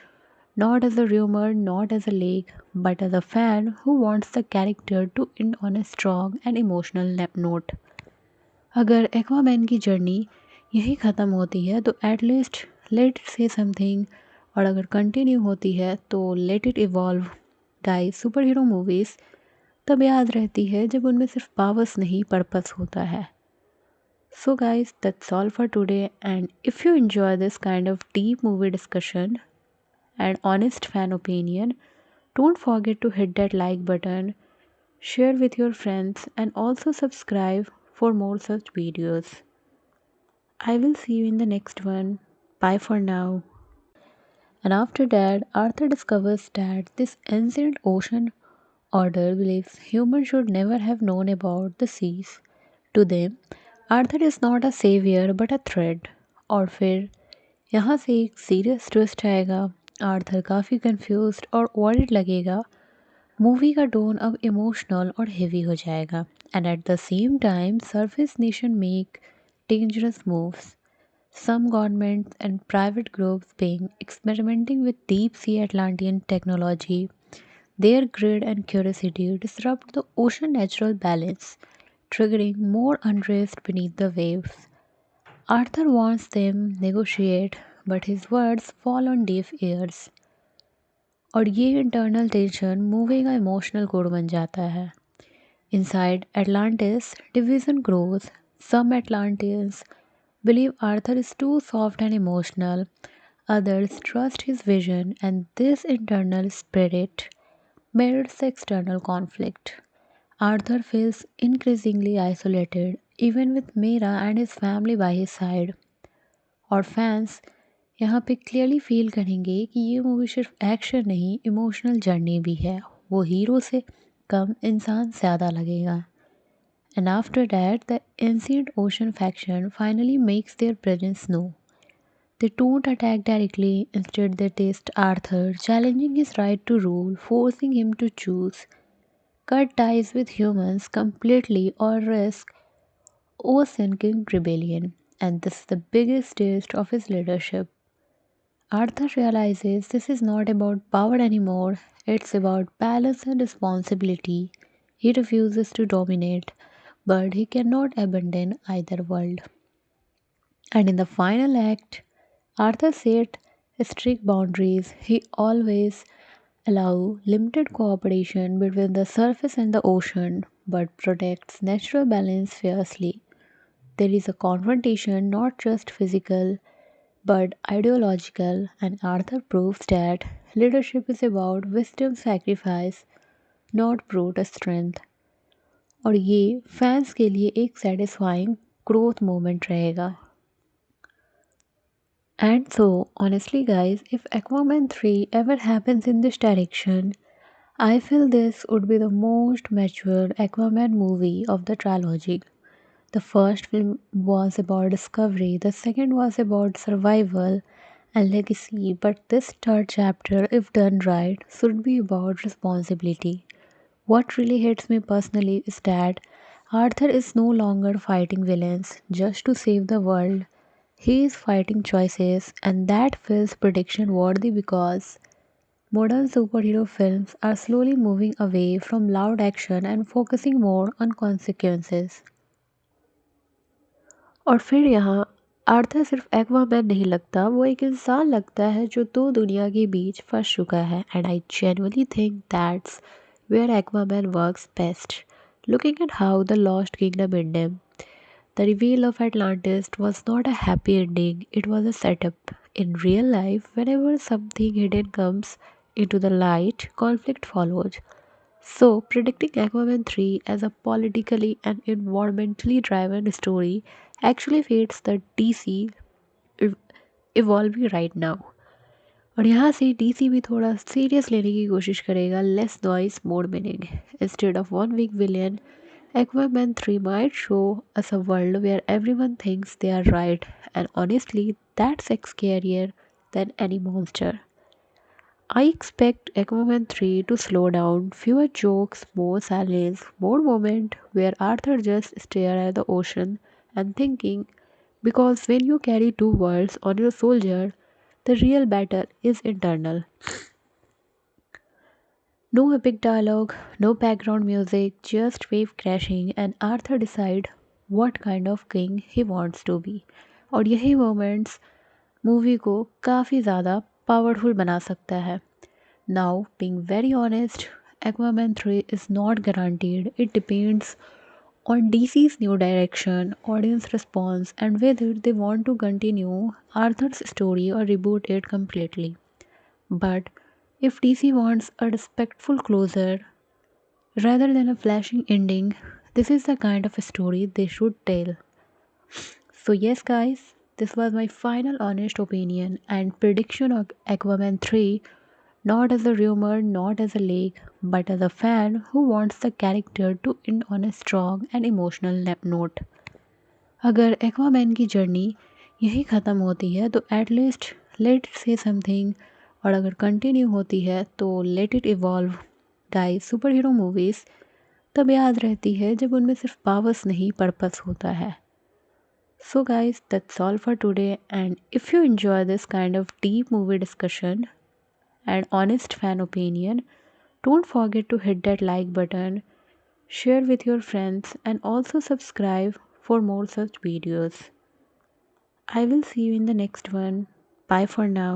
not as a rumor, not as a leak, but as a fan who wants the character to end on a strong and emotional note. अगर Aquaman की journey यही ख़त्म होती है तो at least let it से something, और अगर कंटिन्यू होती है तो let it evolve. Guys, super hero movies तब याद रहती है जब उनमें सिर्फ पावर्स नहीं पर्पस होता है. So, guys, that's all for today. And if you enjoy this kind of deep movie discussion and honest fan opinion, don't forget to hit that like button, share with your friends, and also subscribe for more such videos. I will see you in the next one. Bye for now. And after that, Arthur discovers that this ancient ocean order believes humans should never have known about the seas. To them, Arthur is not a saviour but a threat. और फिर यहाँ से एक serious twist आएगा. Arthur काफ़ी confused और worried लगेगा. Movie का टोन अब इमोशनल और हेवी हो जाएगा. And at the same time surface nation make dangerous moves. Some governments and private groups being experimenting with deep sea Atlantean technology. Their greed and curiosity disrupt the ocean natural balance, triggering more unrest beneath the waves. Arthur wants them negotiate, but his words fall on deaf ears. और ये internal tension movie का emotional code बन जाता है. Inside Atlantis, division grows. Some Atlanteans believe Arthur is too soft and emotional. Others trust his vision, and this internal spirit mirrors the external conflict. Arthur feels increasingly isolated, even with Mira and his family by his side. और fans यहाँ पे clearly feel करेंगे कि ये movie सिर्फ action नहीं, emotional journey भी है. वो हीरो से कम इंसान ज़्यादा लगेगा. And after that, the ancient ocean faction finally makes their presence known. They don't attack directly, instead, they test Arthur, challenging his right to rule, forcing him to choose cut ties with humans completely or risk Ocean King rebellion. And this is the biggest test of his leadership. Arthur realizes this is not about power anymore, it's about balance and responsibility. He refuses to dominate, but he cannot abandon either world. And in the final act, Arthur set strict boundaries. He always allow limited cooperation between the surface and the ocean, but protects natural balance fiercely. There is a confrontation, not just physical but ideological, and Arthur proves that leadership is about wisdom sacrifice, not brute strength. और ये fans के लिए एक satisfying growth moment रहेगा. And so, honestly, guys, if Aquaman 3 ever happens in this direction, I feel this would be the most mature Aquaman movie of the trilogy. The first film was about discovery, the second was about survival and legacy, but this third chapter, if done right, should be about responsibility. What really hits me personally is that Arthur is no longer fighting villains just to save the world. He is fighting choices, and that feels prediction worthy because modern superhero films are slowly moving away from loud action and focusing more on consequences. और फिर यहाँ Arthur सिर्फ Aquaman नहीं लगता, वो एक इंसान लगता है जो दो दुनिया के बीच फंस चुका है. And I genuinely think that's where Aquaman works best. Looking at how the Lost Kingdom ended, the reveal of Atlantis was not a happy ending, it was a setup. In real life, whenever something hidden comes into the light, conflict follows. So, predicting Aquaman 3 as a politically and environmentally driven story actually fits the DC ev- evolving right now. और यहाँ से DC भी थोड़ा serious लेने की कोशिश करेगा, less noise more meaning. Instead of one weak villain, Aquaman 3 might show us a world where everyone thinks they are right, and honestly, that's scarier than any monster. I expect Aquaman 3 to slow down, fewer jokes, more silence, more moment where Arthur just stare at the ocean and thinking, because when you carry two worlds on your soldier, the real battle is internal. No epic dialogue, no background music, just wave crashing and Arthur decide what kind of king he wants to be. और यही moments movie को काफ़ी ज़्यादा powerful बना सकता है. Now, being very honest, Aquaman 3 is not guaranteed. It depends on DC's new direction, audience response, and whether they want to continue Arthur's story or reboot it completely. But if DC wants a respectful closure rather than a flashing ending, this is the kind of story they should tell. So, yes, guys, this was my final honest opinion and prediction of Aquaman 3, not as a rumor, not as a leak, but as a fan who wants the character to end on a strong and emotional note. अगर Aquaman की journey यही ख़त्म होती है तो at least let it से something, और अगर कंटिन्यू होती है तो let it evolve. Guys, super hero movies तब याद रहती है जब उनमें सिर्फ पावर्स नहीं पर्पस होता है. So, guys, that's all for today. And if you enjoy this kind of deep movie discussion and honest fan opinion, don't forget to hit that like button, share with your friends, and also subscribe for more such videos. I will see you in the next one. Bye for now.